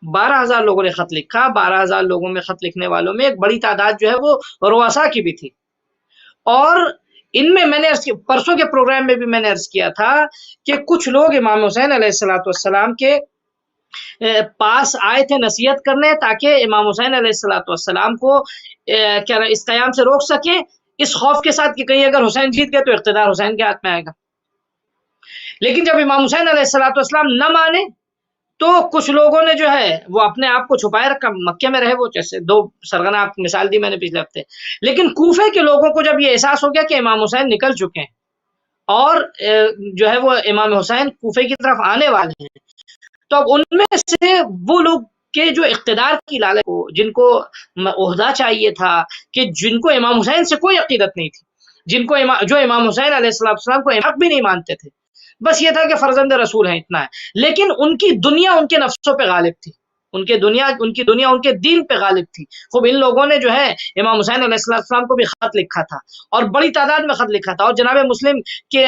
12,000 لوگوں نے خط لکھا. 12,000 لوگوں میں خط لکھنے والوں میں ایک بڑی تعداد جو ہے وہ رؤسا کی بھی تھی. اور ان میں نے پرسوں کے پروگرام میں بھی میں نے عرض کیا تھا کہ کچھ لوگ امام حسین علیہ السلام کے پاس آئے تھے نصیحت کرنے تاکہ امام حسین علیہ السلام کو اس قیام سے روک سکیں, اس خوف کے ساتھ کہ کہیں اگر حسین جیت گئے تو اقتدار حسین کے ہاتھ میں آئے گا. لیکن جب امام حسین علیہ السلام نہ مانے تو کچھ لوگوں نے جو ہے وہ اپنے آپ کو چھپائے رکھا, مکے میں رہے, وہ جیسے 2 سرغنہ آپ مثال دی میں نے پچھلے ہفتے. لیکن کوفے کے لوگوں کو جب یہ احساس ہو گیا کہ امام حسین نکل چکے ہیں اور جو ہے وہ امام حسین کوفے کی طرف آنے والے ہیں, تو اب ان میں سے وہ لوگ کہ جو اقتدار کی لالچ کو, جن کو عہدہ چاہیے تھا, کہ جن کو امام حسین سے کوئی عقیدت نہیں تھی, جو امام حسین علیہ السلام کو حق بھی نہیں مانتے تھے, بس یہ تھا کہ فرزند رسول ہیں اتنا ہے, لیکن ان کی دنیا ان کے نفسوں پہ غالب تھی. ان کی دنیا ان کے دین پہ غالب تھی. خوب ان لوگوں نے جو ہے امام حسین علیہ السلام کو بھی خط لکھا تھا اور بڑی تعداد میں خط لکھا تھا, اور جناب مسلم کے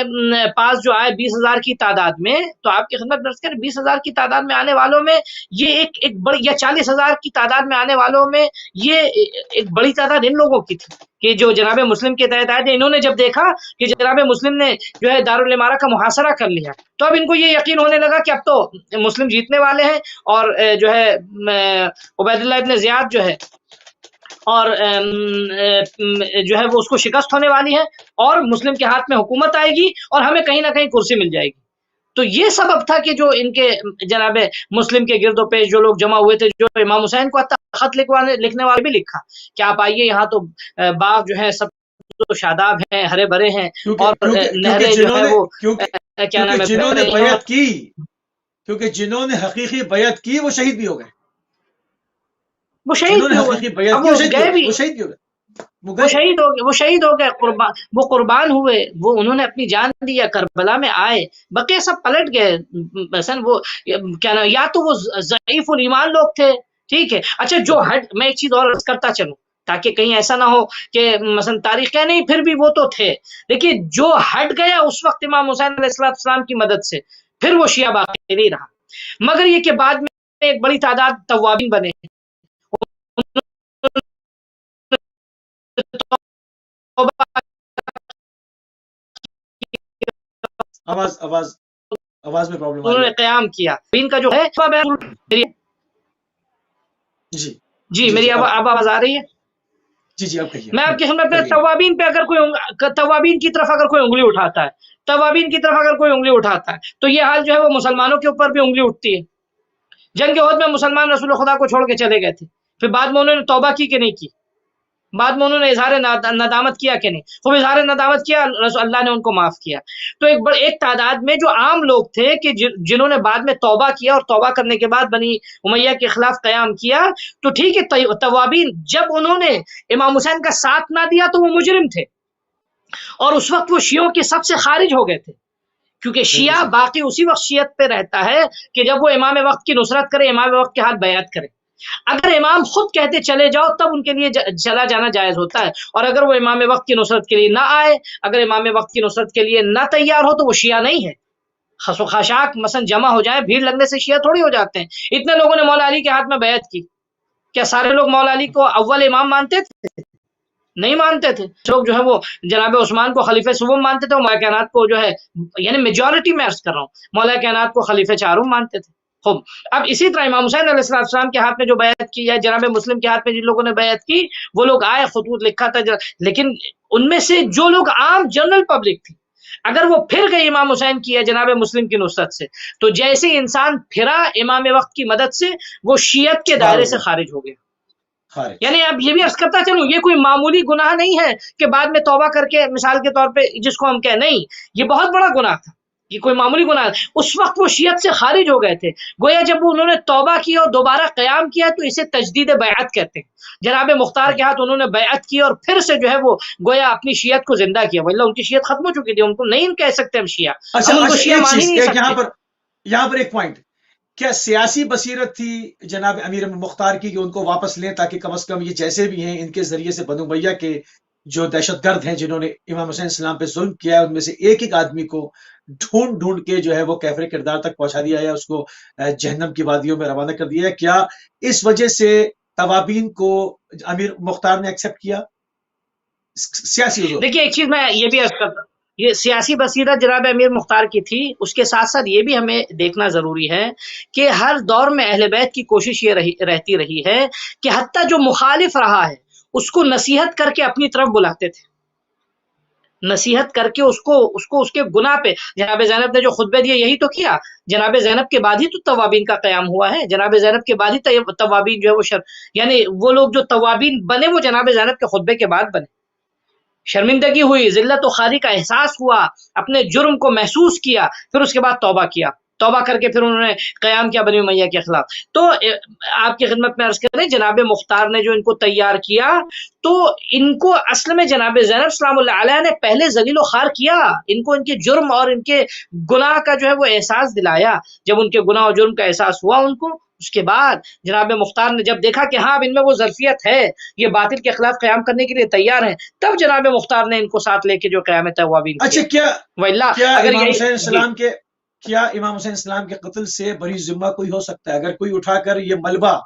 پاس جو آئے 20,000 کی تعداد میں, تو آپ کی خدمت درج کریں 20,000 کی تعداد میں آنے والوں میں یہ ایک بڑی, یا 40,000 کی تعداد میں آنے والوں میں یہ ایک بڑی تعداد ان لوگوں کی تھی کہ جو جناب مسلم کے تحت آئے. انہوں نے جب دیکھا کہ جناب مسلم نے جو ہے دارالامارہ کا محاصرہ کر لیا, تو اب ان کو یہ یقین ہونے لگا کہ اب تو مسلم جیتنے والے ہیں, اور جو ہے عبید اللہ ابن زیاد جو ہے اور جو ہے وہ اس کو شکست ہونے والی ہے, اور مسلم کے ہاتھ میں حکومت آئے گی اور ہمیں کہیں نہ کہیں کرسی مل جائے گی. تو یہ سبب تھا کہ جو ان کے جناب مسلم کے گرد و پیش جو لوگ جمع ہوئے تھے, جو امام حسین کو خط لکھنے والے بھی لکھا کہ آپ آئیے, یہاں تو باغ جو ہے سب تو شاداب ہیں, ہرے بھرے ہیں, اور نہریں جو ہے وہ کیا نام ہے, جنہوں نے بیعت کی, کیونکہ جنہوں نے حقیقی بیعت کی وہ شہید بھی ہو گئے, وہ شہید ہو گئے, وہ قربان ہوئے, وہ انہوں نے اپنی جان دی, کربلا میں آئے, بقیہ سب پلٹ گئے. مثلا وہ کیا نا, یا تو وہ ضعیف الایمان لوگ تھے, ٹھیک ہے. اچھا جو میں ایک چیز اور عرض کرتا چلوں تاکہ کہیں ایسا نہ ہو کہ مثلا تاریخ کہ نہیں پھر بھی وہ تو تھے, لیکن جو ہٹ گیا اس وقت امام حسین علیہ السلام کی مدد سے, پھر وہ شیعہ باقی نہیں رہا, مگر یہ کہ بعد میں ایک بڑی تعداد توابین بنے. آواز میں پرابلم, انہوں نے قیام کیا, ان کا جو ہے جی میری آواز آ رہی ہے؟ جی آپ کہیے. میں آپ کی خدمت میں توابین پہ اگر کوئی توابین کی طرف اگر کوئی انگلی اٹھاتا ہے, توابین کی طرف اگر کوئی انگلی اٹھاتا ہے, تو یہ حال جو ہے وہ مسلمانوں کے اوپر بھی انگلی اٹھتی ہے. جنگ احد میں مسلمان رسول خدا کو چھوڑ کے چلے گئے تھے, پھر بعد میں انہوں نے توبہ کی کہ نہیں کی, بعد میں انہوں نے اظہار ندامت کیا کہ نہیں, خوب اظہار ندامت کیا, اللہ نے ان کو معاف کیا. تو ایک تعداد میں جو عام لوگ تھے کہ جنہوں نے بعد میں توبہ کیا, اور توبہ کرنے کے بعد بنی امیہ کے خلاف قیام کیا, تو ٹھیک ہے توابین جب انہوں نے امام حسین کا ساتھ نہ دیا تو وہ مجرم تھے, اور اس وقت وہ شیعوں کے سب سے خارج ہو گئے تھے, کیونکہ شیعہ باقی اسی وقت شیعت پہ رہتا ہے کہ جب وہ امام وقت کی نصرت کرے, امام وقت کے ہاتھ بیعت کرے. اگر امام خود کہتے چلے جاؤ تب ان کے لیے چلا جانا جائز ہوتا ہے, اور اگر وہ امام وقت کی نصرت کے لیے نہ آئے, اگر امام وقت کی نصرت کے لیے نہ تیار ہو, تو وہ شیعہ نہیں ہے. خس و خاشاک مثلا جمع ہو جائیں, بھیڑ لگنے سے شیعہ تھوڑی ہو جاتے ہیں. اتنے لوگوں نے مولا علی کے ہاتھ میں بیعت کی, کیا سارے لوگ مولا علی کو اول امام مانتے تھے؟ نہیں مانتے تھے. لوگ جو ہے وہ جناب عثمان کو خلیفہ سوم مانتے تھے, مولا کائنات کو جو ہے, یعنی میجورٹی میں عرض کر رہا ہوں, مولا کائنات کو خلیفہ چارم مانتے تھے. خوب اب اسی طرح امام حسین علیہ السلام کے ہاتھ میں جو بیعت کی, یا جناب مسلم کے ہاتھ میں جن لوگوں نے بیعت کی, وہ لوگ آئے, خطوط لکھا تھا, لیکن ان میں سے جو لوگ عام جنرل پبلک تھی, اگر وہ پھر گئی امام حسین کی یا جناب مسلم کی نصرت سے, تو جیسے انسان پھرا امام وقت کی مدد سے, وہ شیعت کے دائرے سے خارج ہو گیا. یعنی اب یہ بھی عرض کرتا چلوں, یہ کوئی معمولی گناہ نہیں ہے کہ بعد میں توبہ کر کے, مثال کے طور پہ جس کو ہم کہیں, نہیں, یہ بہت بڑا گناہ تھا, یہ کوئی معمولی گناہ. اس وقت وہ شیعت سے خارج ہو گئے تھے, گویا جب انہوں نے توبہ کی اور دوبارہ قیام کیا تو اسے تجدید بیعت کہتے ہیں. جناب مختار کے ہاتھ انہوں نے بیعت کی, اور پھر سے جو ہے وہ گویا اپنی شیعت کو زندہ کیا. واللہ ان کی شیعت ختم ہو چکی تھی, ان کو نہیں کہہ سکتے ہم شیعہ, ہم ان کو شیعہ مان ہی نہیں سکتے. یہاں پر ایک پوائنٹ, کیا سیاسی بصیرت تھی جناب امیر مختار کی کہ ان کو واپس لیں, تاکہ کم از کم یہ جیسے بھی ہیں ان کے ذریعے سے بنو امیہ کے جو دہشت گرد ہیں جنہوں نے امام حسین السلام پہ ظلم کیا ہے, ان میں سے ایک آدمی کو ڈھونڈ کے جو ہے وہ کیفر کردار تک پہنچا دیا ہے, اس کو جہنم کی وادیوں میں روانہ کر دیا ہے. کیا اس وجہ سے توابین کو امیر مختار نے ایکسپٹ کیا سیاسی؟ دیکھیے ایک چیز میں یہ بھی عرض کرتا ہوں, یہ سیاسی بصیرت جناب امیر مختار کی تھی, اس کے ساتھ ساتھ یہ بھی ہمیں دیکھنا ضروری ہے کہ ہر دور میں اہل بیت کی کوشش یہ رہتی رہی ہے کہ حتیٰ جو مخالف رہا ہے اس کو نصیحت کر کے اپنی طرف بلاتے تھے, نصیحت کر کے اس کو اس کے گناہ پہ. جناب زینب نے جو خطبے دیے یہی تو کیا, جناب زینب کے بعد ہی تو توابین کا قیام ہوا ہے, جناب زینب کے بعد ہی توابین جو ہے وہ یعنی وہ لوگ جو توابین بنے وہ جناب زینب کے خطبے کے بعد بنے. شرمندگی ہوئی, ذلت و خاری کا احساس ہوا, اپنے جرم کو محسوس کیا, پھر اس کے بعد توبہ کیا, توبہ کر کے پھر انہوں نے قیام کیا بنی امیہ کے خلاف. تو آپ کی خدمت میں عرض کریں, جناب مختار نے جو ان کو تیار کیا, تو ان کو اصل میں جناب زینب سلام اللہ علیہ نے پہلے ذلیل و خوار کیا, ان کو ان کے جرم اور ان کے گناہ کا جو ہے وہ احساس دلایا. جب ان کے گناہ اور جرم کا احساس ہوا ان کو, اس کے بعد جناب مختار نے جب دیکھا کہ ہاں اب ان میں وہ ظرفیت ہے، یہ باطل کے خلاف قیام کرنے کے لیے تیار ہیں، تب جناب مختار نے ان کو ساتھ لے کے جو قیام توابین اچھا کیا۔ کیا اگر امام یہی حسین جی السلام کے قتل سے بری ذمہ کوئی ہو سکتا ہے؟ اگر کوئی اٹھا کر یہ ملبہ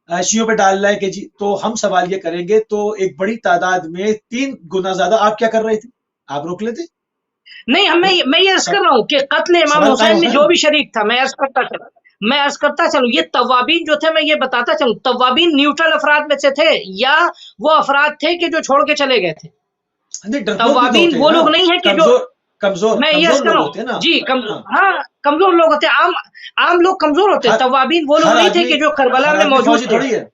شیعوں پہ ڈال رہا ہے کہ جی تو ہم سوال یہ کریں گے، تو ایک بڑی تعداد میں 3 گنا زیادہ آپ کیا کر رہے تھے؟ آپ روک لیتے؟ نہیں، میں یہ عرض کر رہا ہوں کہ قتل امام سوال قائم حسین میں ہوتا ہے جو نا۔ بھی شریک تھا، میں عرض کرتا چلوں یہ توابین جو تھے، میں یہ بتاتا چلوں توابین نیوٹرل افراد میں سے تھے یا وہ افراد تھے کہ جو چھوڑ کے چلے گئے تھے؟ نہیں، ڈرپوک بھی تو توابین ہوتے ہیں وہ نا، لوگ نہیں ہیں کہ جو، میں یہ عرض کمزور کر لوگ رہا ہوتے ہیں نا۔ ہوں جی ہاں، ہاں کمزور لوگ ہوتے ہیں، عام لوگ کمزور ہوتے ہیں، ہر توابین وہ لوگ ہر نہیں تھے آدمی کہ جو کربلا ہر میں آدمی موجود فوجی تھے۔ تھوڑی ہے،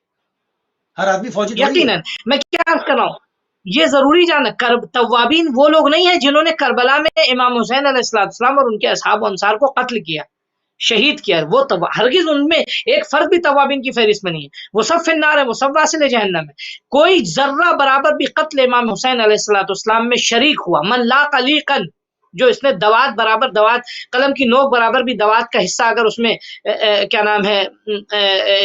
ہر آدمی فوجی تھوڑی ہے۔ یقیناً میں کیا عرض کر رہا ہوں، یہ ضروری جانا توابین وہ لوگ نہیں ہیں جنہوں نے کربلا میں امام حسین علیہ السلام اور ان کے اصحاب و انصار کو قتل کیا، شہید کیا، وہ ہرگز ان میں ایک فرد بھی توابین کی فہرست میں نہیں ہے، وہ سب فی النار ہے، وہ سب واصل جہنم ہے۔ کوئی ذرہ برابر بھی قتل امام حسین علیہ السلام میں شریک ہوا، من لا قلیقا، جو اس نے دوات برابر دوات، قلم کی نوک برابر بھی دوات کا حصہ اگر اس میں کیا نام ہے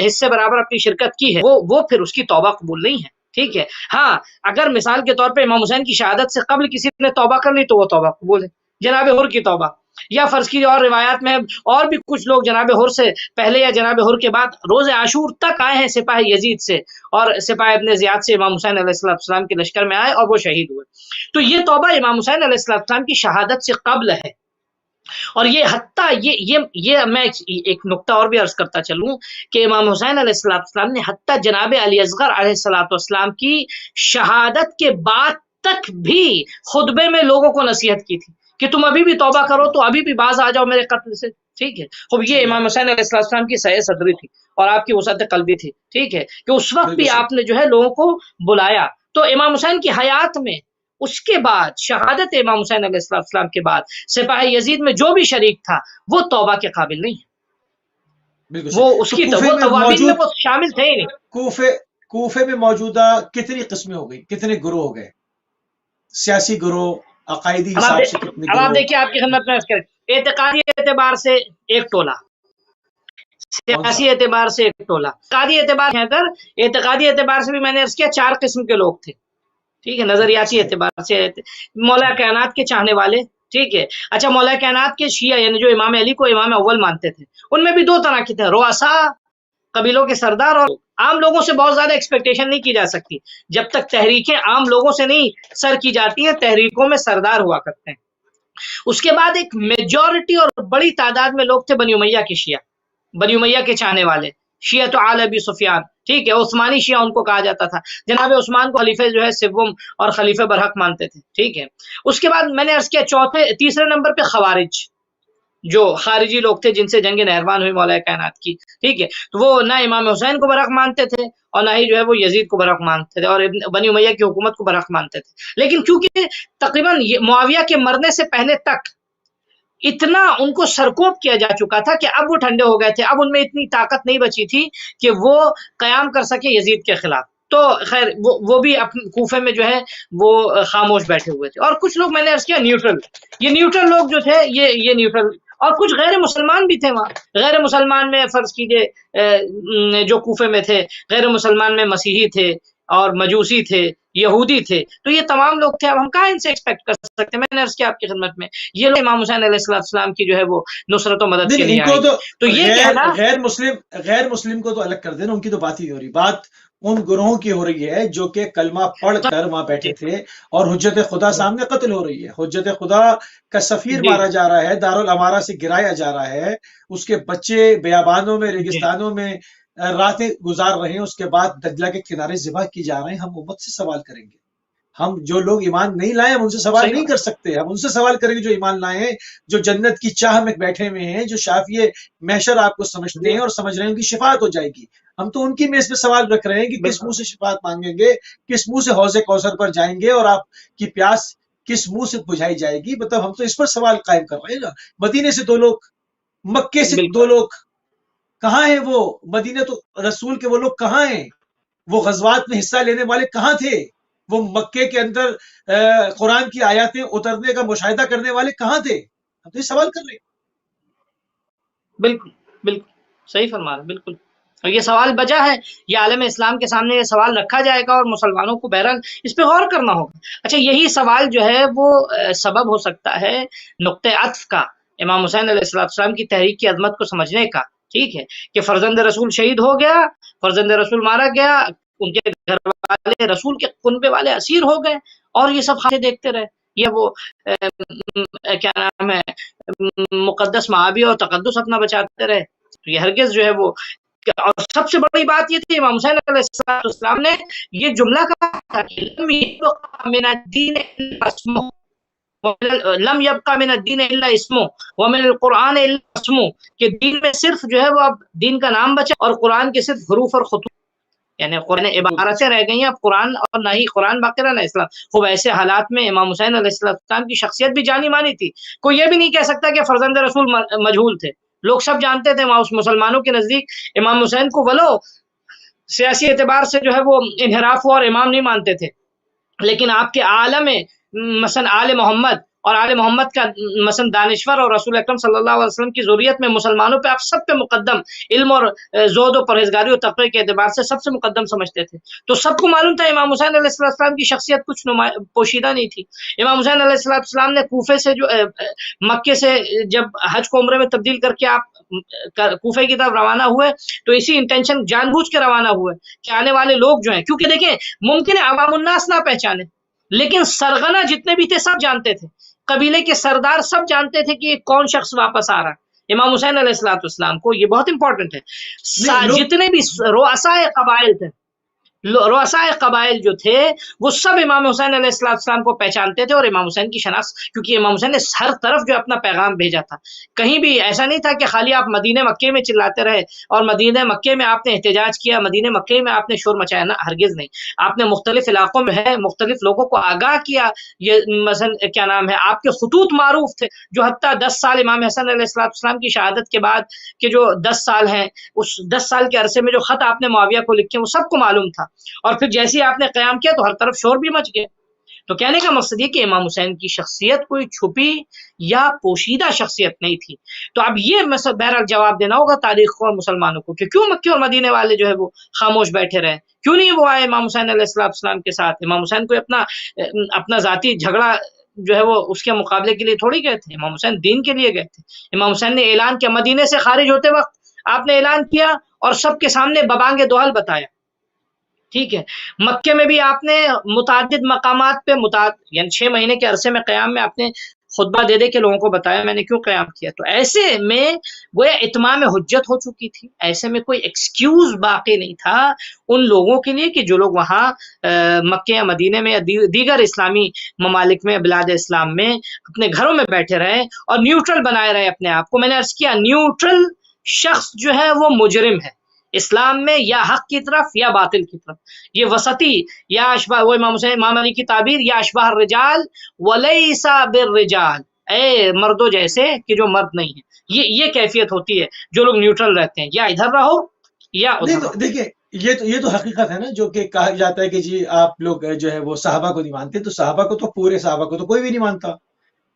حصے برابر اپنی شرکت کی ہے، وہ پھر اس کی توبہ قبول نہیں ہے، ٹھیک ہے۔ ہاں اگر مثال کے طور پہ امام حسین کی شہادت سے قبل کسی نے توبہ کر لی تو وہ توبہ قبول ہے، جناب حر کی توبہ، یا فرض کی اور روایات میں اور بھی کچھ لوگ جناب حر سے پہلے یا جناب حر کے بعد روز عاشور تک آئے ہیں سپاہی یزید سے اور سپاہی ابن زیاد سے امام حسین علیہ السلام کے لشکر میں آئے اور وہ شہید ہوئے، تو یہ توبہ امام حسین علیہ السلام کی شہادت سے قبل ہے۔ اور یہ حتیٰ یہ میں ایک نقطہ اور بھی عرض کرتا چلوں کہ امام حسین علیہ السلام نے حتیٰ جناب علی اصغر علیہ السلام کی شہادت کے بعد تک بھی خطبے میں لوگوں کو نصیحت کی تھی کہ تم ابھی بھی توبہ کرو، تو ابھی بھی باز آ جاؤ میرے قتل سے، ٹھیک ہے۔ خوب یہ امام حسین علیہ السلام کی سعی صدری تھی اور آپ کی وسعت قلبی تھی، ٹھیک ہے، کہ اس وقت بھی آپ نے جو ہے لوگوں کو بلایا۔ تو امام حسین کی حیات میں، اس کے بعد شہادت امام حسین علیہ السلام کے بعد سپاہی یزید میں جو بھی شریک تھا وہ توبہ کے قابل نہیں ہے، وہ اس کی وہ توابین میں وہ شامل تھے ہی نہیں۔ کوفے میں موجودہ کتنی قسمیں ہو گئی، کتنے گروہ ہو گئے؟ سیاسی گروہ، عقائدی حساب سے کتنے اب آپ گروہ؟ دیکھیے، آپ کی خدمت میں اعتقادی اعتبار سے ایک ٹولہ، سیاسی اعتبار سے ایک ٹولہ، اعتقادی اعتبار سے بھی میں نے عرض کیا 4 قسم کے لوگ تھے، ٹھیک ہے۔ نظریاتی اعتبار سے مولا کائنات کے چاہنے والے، ٹھیک ہے۔ اچھا، مولا کائنات کے شیعہ یعنی جو امام علی کو امام اول مانتے تھے، ان میں بھی 2 طرح کے تھے، رؤسا قبیلوں کے سردار، اور عام لوگوں سے بہت زیادہ ایکسپیکٹیشن نہیں کی جا سکتی جب تک تحریکیں عام لوگوں سے نہیں سر کی جاتی ہیں، تحریکوں میں سردار ہوا کرتے ہیں۔ اس کے بعد ایک میجورٹی اور بڑی تعداد میں لوگ تھے بنی امیہ کے شیعہ، بنی امیہ کے چاہنے والے، شیعہ آل ابی سفیان، ٹھیک ہے، عثمانی شیعہ ان کو کہا جاتا تھا، جناب عثمان کو خلیفہ جو ہے سوم اور خلیفہ برحق مانتے تھے، ٹھیک ہے۔ اس کے بعد میں نے عرض کیا تیسرے نمبر پہ خوارج، جو خارجی لوگ تھے جن سے جنگ نہروان ہوئی مولا کائنات کی، ٹھیک ہے، تو وہ نہ امام حسین کو برحق مانتے تھے اور نہ ہی جو ہے وہ یزید کو برحق مانتے تھے اور بنی امیہ کی حکومت کو برحق مانتے تھے، لیکن کیونکہ تقریباً معاویہ کے مرنے سے پہلے تک اتنا ان کو سرکوب کیا جا چکا تھا کہ اب وہ ٹھنڈے ہو گئے تھے، اب ان میں اتنی طاقت نہیں بچی تھی کہ وہ قیام کر سکے یزید کے خلاف، تو خیر وہ بھی اپنے کوفے میں جو ہے وہ خاموش بیٹھے ہوئے تھے۔ اور کچھ لوگ میں نے عرض کیا نیوٹرل، یہ نیوٹرل لوگ جو تھے یہ نیوٹرل، اور کچھ غیر مسلمان بھی تھے وہاں۔ غیر مسلمان میں فرض کیجئے جو کوفے میں تھے، غیر مسلمان میں مسیحی تھے اور مجوسی تھے، یہودی تھے، تو یہ تمام لوگ تھے۔ اب ہم کہاں ان سے ایکسپیکٹ کر سکتے ہیں؟ میں نے عرض کیا آپ کی خدمت میں، یہ لوگ امام حسین علیہ السلام کی جو ہے وہ نصرت و مدد کے لیے آئے، تو یہ کہنا غیر مسلم کو تو الگ کر دینا، ان کی تو بات ہی نہیں ہو رہی، بات ان گروہوں کی ہو رہی ہے جو کہ کلمہ پڑھ کر وہاں بیٹھے تھے اور حجت خدا سامنے قتل ہو رہی ہے، حجت خدا کا سفیر مارا جا رہا ہے، دارالامارہ سے گرایا جا رہا ہے، اس کے بچے بیابانوں میں ریگستانوں میں راتیں گزار رہے ہیں، اس کے بعد دجلہ کے کنارے ذبح کی جا رہے ہیں۔ ہم امت سے سوال کریں گے، ہم جو لوگ ایمان نہیں لائے ہم ان سے سوال نہیں کر سکتے، ہم ان سے سوال کریں گے جو ایمان لائے ہیں، جو جنت کی چاہ میں بیٹھے ہوئے ہیں، جو شافی محشر آپ کو سمجھتے ہیں اور سمجھ رہے ہیں ان کی شفاعت ہو جائے گی۔ ہم تو ان کی میز پہ سوال رکھ رہے ہیں کہ کس منہ سے شفاعت مانگیں گے، کس منہ سے حوض کوثر پر جائیں گے اور آپ کی پیاس کس منہ سے بجھائی جائے گی۔ مطلب ہم تو اس پر سوال قائم کر رہے ہیں نا۔ مدینے سے 2 لوگ، مکے سے 2 لوگ، کہاں ہیں وہ؟ مدینہ تو رسول کے وہ لوگ کہاں ہیں؟ وہ غزوات میں حصہ لینے والے کہاں تھے؟ وہ مکے کے اندر قرآن کی آیاتیں اترنے کا مشاہدہ کرنے والے کہاں تھے؟ ہم تو یہ سوال کر رہے ہیں۔ بالکل بالکل صحیح فرما رہے، بالکل اور یہ سوال بجا ہے، یہ عالم اسلام کے سامنے یہ سوال رکھا جائے گا اور مسلمانوں کو بہرحال اس پہ غور کرنا ہوگا۔ اچھا، یہی سوال جو ہے وہ سبب ہو سکتا ہے نقطۂ عطف کا، امام حسین علیہ السلام کی تحریک کی عظمت کو سمجھنے کا، ٹھیک ہے، کہ فرزند رسول شہید ہو گیا، فرزند رسول مارا گیا، ان کے گھر والے رسول کے کنبے والے اسیر ہو گئے، اور یہ سب خاطر دیکھتے رہے۔ یہ وہ کیا نام ہے، مقدس معابی اور تقدس اپنا بچاتے رہے۔ تو یہ ہرگز جو ہے وہ، اور سب سے بڑی بات یہ تھی، امام حسین علیہ السلام نے یہ جملہ کہا تھا کہ لم یبق من الدین الا اسمہ، لم یبقى من الدین الا اسمہ ومن القرآن الا اسمہ، کہ دین میں صرف جو ہے وہ اب دین کا نام بچا اور قرآن کے صرف حروف اور خطوط، یعنی قرآن عبارتیں رہ گئی ہیں، اب قرآن اور نہ ہی قرآن باقی رہا نہ اسلام۔ خوب ایسے حالات میں امام حسین علیہ السلام کی شخصیت بھی جانی مانی تھی، کوئی یہ بھی نہیں کہہ سکتا کہ فرزند رسول مجہول تھے، لوگ سب جانتے تھے، مسلمانوں کے نزدیک امام حسین کو ولو سیاسی اعتبار سے جو ہے وہ انحراف ہوا اور امام نہیں مانتے تھے، لیکن آپ کے عالم مثلا آل محمد اور آل محمد کا مثلا دانشور اور رسول اکرم صلی اللہ علیہ وسلم کی ذریت میں مسلمانوں پہ آپ سب پہ مقدم، علم اور زہد و پرہیزگاری و تقوی کے اعتبار سے سب سے مقدم سمجھتے تھے، تو سب کو معلوم تھا امام حسین علیہ السلام کی شخصیت کچھ پوشیدہ نہیں تھی۔ امام حسین علیہ السلام نے کوفے سے جو مکے سے جب حج کو عمرے میں تبدیل کر کے آپ کوفے کی طرف روانہ ہوئے تو اسی انٹینشن جان بوجھ کے روانہ ہوئے کہ آنے والے لوگ جو ہیں، کیونکہ دیکھیں ممکن ہے عوام الناس نہ پہچانے، لیکن سرغنہ جتنے بھی تھے سب جانتے تھے، قبیلے کے سردار سب جانتے تھے کہ کون شخص واپس آ رہا ہے، امام حسین علیہ السلام کو، یہ بہت امپورٹنٹ ہے۔ جتنے بھی رؤسائے قبائل تھے، رؤسائے قبائل جو تھے وہ سب امام حسین علیہ السلام کو پہچانتے تھے، اور امام حسین کی شناخت، کیونکہ امام حسین نے ہر طرف جو اپنا پیغام بھیجا تھا، کہیں بھی ایسا نہیں تھا کہ خالی آپ مدینہ مکے میں چلاتے رہے اور مدینہ مکے میں آپ نے احتجاج کیا، مدینہ مکے میں آپ نے شور مچایا، نہ، ہرگز نہیں، آپ نے مختلف علاقوں میں ہے مختلف لوگوں کو آگاہ کیا، یہ مثلا کیا نام ہے، آپ کے خطوط معروف تھے، جو حتیٰ 10 سال امام حسن علیہ السلام کی شہادت کے بعد کے جو 10 سال ہیں، اس 10 سال کے عرصے میں جو خط آپ نے معاویہ کو لکھے وہ سب کو معلوم تھا، اور پھر جیسے آپ نے قیام کیا تو ہر طرف شور بھی مچ گیا۔ تو کہنے کا مقصد یہ کہ امام حسین کی شخصیت کوئی چھپی یا پوشیدہ شخصیت نہیں تھی۔ تو اب یہ بہرحال جواب دینا ہوگا تاریخ کو اور مسلمانوں کو کہ کیوں مکے اور مدینے والے جو ہے وہ خاموش بیٹھے رہے، کیوں نہیں وہ آئے امام حسین علیہ السلام کے ساتھ۔ امام حسین کو اپنا ذاتی جھگڑا جو ہے وہ اس کے مقابلے کے لیے تھوڑی گئے تھے، امام حسین دین کے لیے گئے تھے۔ امام حسین نے اعلان کیا، مدینے سے خارج ہوتے وقت آپ نے اعلان کیا اور سب کے سامنے ببانگ دوحل بتایا، ٹھیک ہے۔ مکے میں بھی آپ نے متعدد مقامات پہ یعنی 6 مہینے کے عرصے میں قیام میں آپ نے خطبہ دے دے کے لوگوں کو بتایا میں نے کیوں قیام کیا۔ تو ایسے میں گویا اتمام حجت ہو چکی تھی، ایسے میں کوئی ایکسکیوز باقی نہیں تھا ان لوگوں کے لیے کہ جو لوگ وہاں مکے یا مدینے میں یا دیگر اسلامی ممالک میں، بلاد اسلام میں اپنے گھروں میں بیٹھے رہے اور نیوٹرل بنائے رہے اپنے آپ کو۔ میں نے عرض کیا نیوٹرل شخص جو ہے وہ مجرم ہے اسلام میں، یا حق کی طرف یا باطل کی طرف، یہ وسطی یا اشباہ، وہ امام علی کی تعبیر، یا اشباہ الرجال ولیس بالرجال، اے مردوں جیسے کہ جو مرد نہیں ہے، یہ کیفیت ہوتی ہے جو لوگ نیوٹرل رہتے ہیں، یا ادھر رہو یا ادھر رہو۔ دیکھیں یہ تو حقیقت ہے نا، جو کہ کہا جاتا ہے کہ جی آپ لوگ جو ہے وہ صحابہ کو نہیں مانتے، تو صحابہ کو تو پورے صحابہ کو تو کوئی بھی نہیں مانتا۔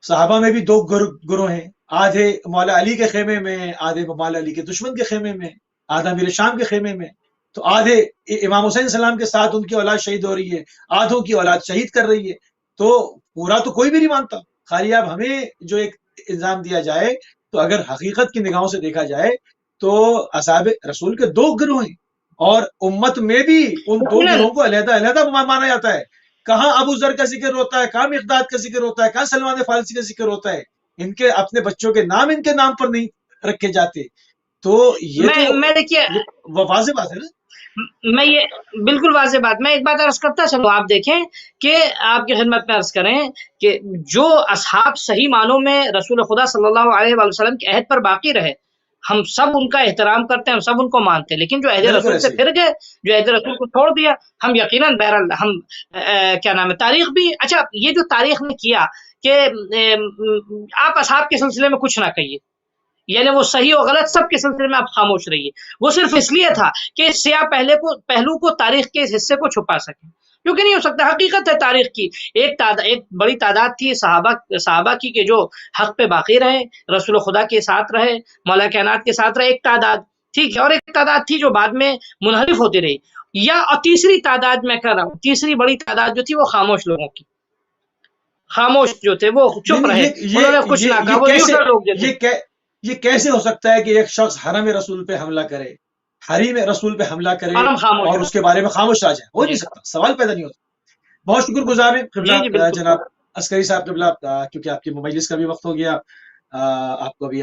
صحابہ میں بھی 2 گروہ ہیں، آدھے مولا علی کے خیمے میں، آدھے مولا علی کے دشمن کے خیمے میں، آدھا امیر شام کے خیمے میں، تو آدھے امام حسین السلام کے ساتھ ان کی اولاد شہید ہو رہی ہے، آدھوں کی اولاد شہید کر رہی ہے، تو پورا تو کوئی بھی نہیں مانتا۔ خالی اب ہمیں جو ایک الزام دیا جائے، تو اگر حقیقت کی نگاہوں سے دیکھا جائے تو اصحاب رسول کے 2 گروہ ہیں، اور امت میں بھی ان 2 گروہوں کو علیحدہ علیحدہ مانا جاتا ہے۔ کہاں ابو ذر کا ذکر ہوتا ہے، کہاں مقداد کا ذکر ہوتا ہے، کہاں سلمان فارسی کا ذکر ہوتا ہے، ان کے اپنے بچوں کے نام ان کے نام پر نہیں رکھے جاتے۔ تو یہ میں دیکھیے واضح بات ہے نا، میں یہ بالکل واضح بات، میں ایک بات عرض کرتا چلوں، آپ دیکھیں کہ آپ کی خدمت میں عرض کریں کہ جو اصحاب صحیح معنوں میں رسول خدا صلی اللہ علیہ وآلہ وسلم کے عہد پر باقی رہے، ہم سب ان کا احترام کرتے ہیں، ہم سب ان کو مانتے ہیں، لیکن جو عہد رسول سے پھر گئے، جو عہد رسول کو چھوڑ دیا، ہم یقیناً بہرحال ہم کیا نام ہے تاریخ بھی، اچھا یہ جو تاریخ نے کیا کہ آپ اصحاب کے سلسلے میں کچھ نہ کہیے، یعنی وہ صحیح و غلط سب کے سلسلے میں آپ خاموش رہیے، وہ صرف اس لیے تھا کہ سیاہ پہلو کو تاریخ کے اس حصے کو چھپا سکیں، کیونکہ نہیں ہو سکتا، حقیقت ہے تاریخ کی، ایک بڑی تعداد تھی صحابہ کی کہ جو حق پہ باقی رہے، رسول خدا کے ساتھ رہے، مولا کائنات کے ساتھ رہے، ایک تعداد ٹھیک ہے، اور ایک تعداد تھی جو بعد میں منحرف ہوتی رہی، یا اور تیسری تعداد میں کر رہا ہوں، تیسری بڑی تعداد جو تھی وہ خاموش لوگوں کی، خاموش جو تھے وہ چپ رہے، انہوں نے کچھ نہ کہا، وہ نیوٹرل لوگ جو تھے۔ یہ کیسے ہو سکتا ہے کہ ایک شخص حرم رسول پہ حملہ کرے، حریم رسول پہ حملہ کرے اور ہم خاموش اور اس کے بارے میں خاموش رہ جائے؟ ہو نہیں سکتا، سوال پیدا نہیں ہوتا۔ بہت شکر گزار ہیں جی جی بالکل جناب عسکری صاحب قبلہ، کیونکہ آپ کی مجلس کا بھی وقت ہو گیا، آپ کو ابھی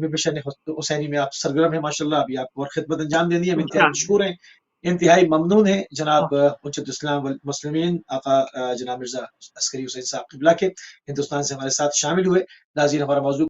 مشن حسینی میں آپ سرگرم ہیں ماشاءاللہ، ابھی آپ کو اور خدمت انجام دینی ہے، انتہائی مشکور ہیں، انتہائی ممنون ہیں جناب حجت اسلام والمسلمین آقا جناب مرزا عسکری حسین صاحب قبلہ کے ہندوستان سے ہمارے ساتھ شامل ہوئے۔ ناظرین، ہمارا موضوع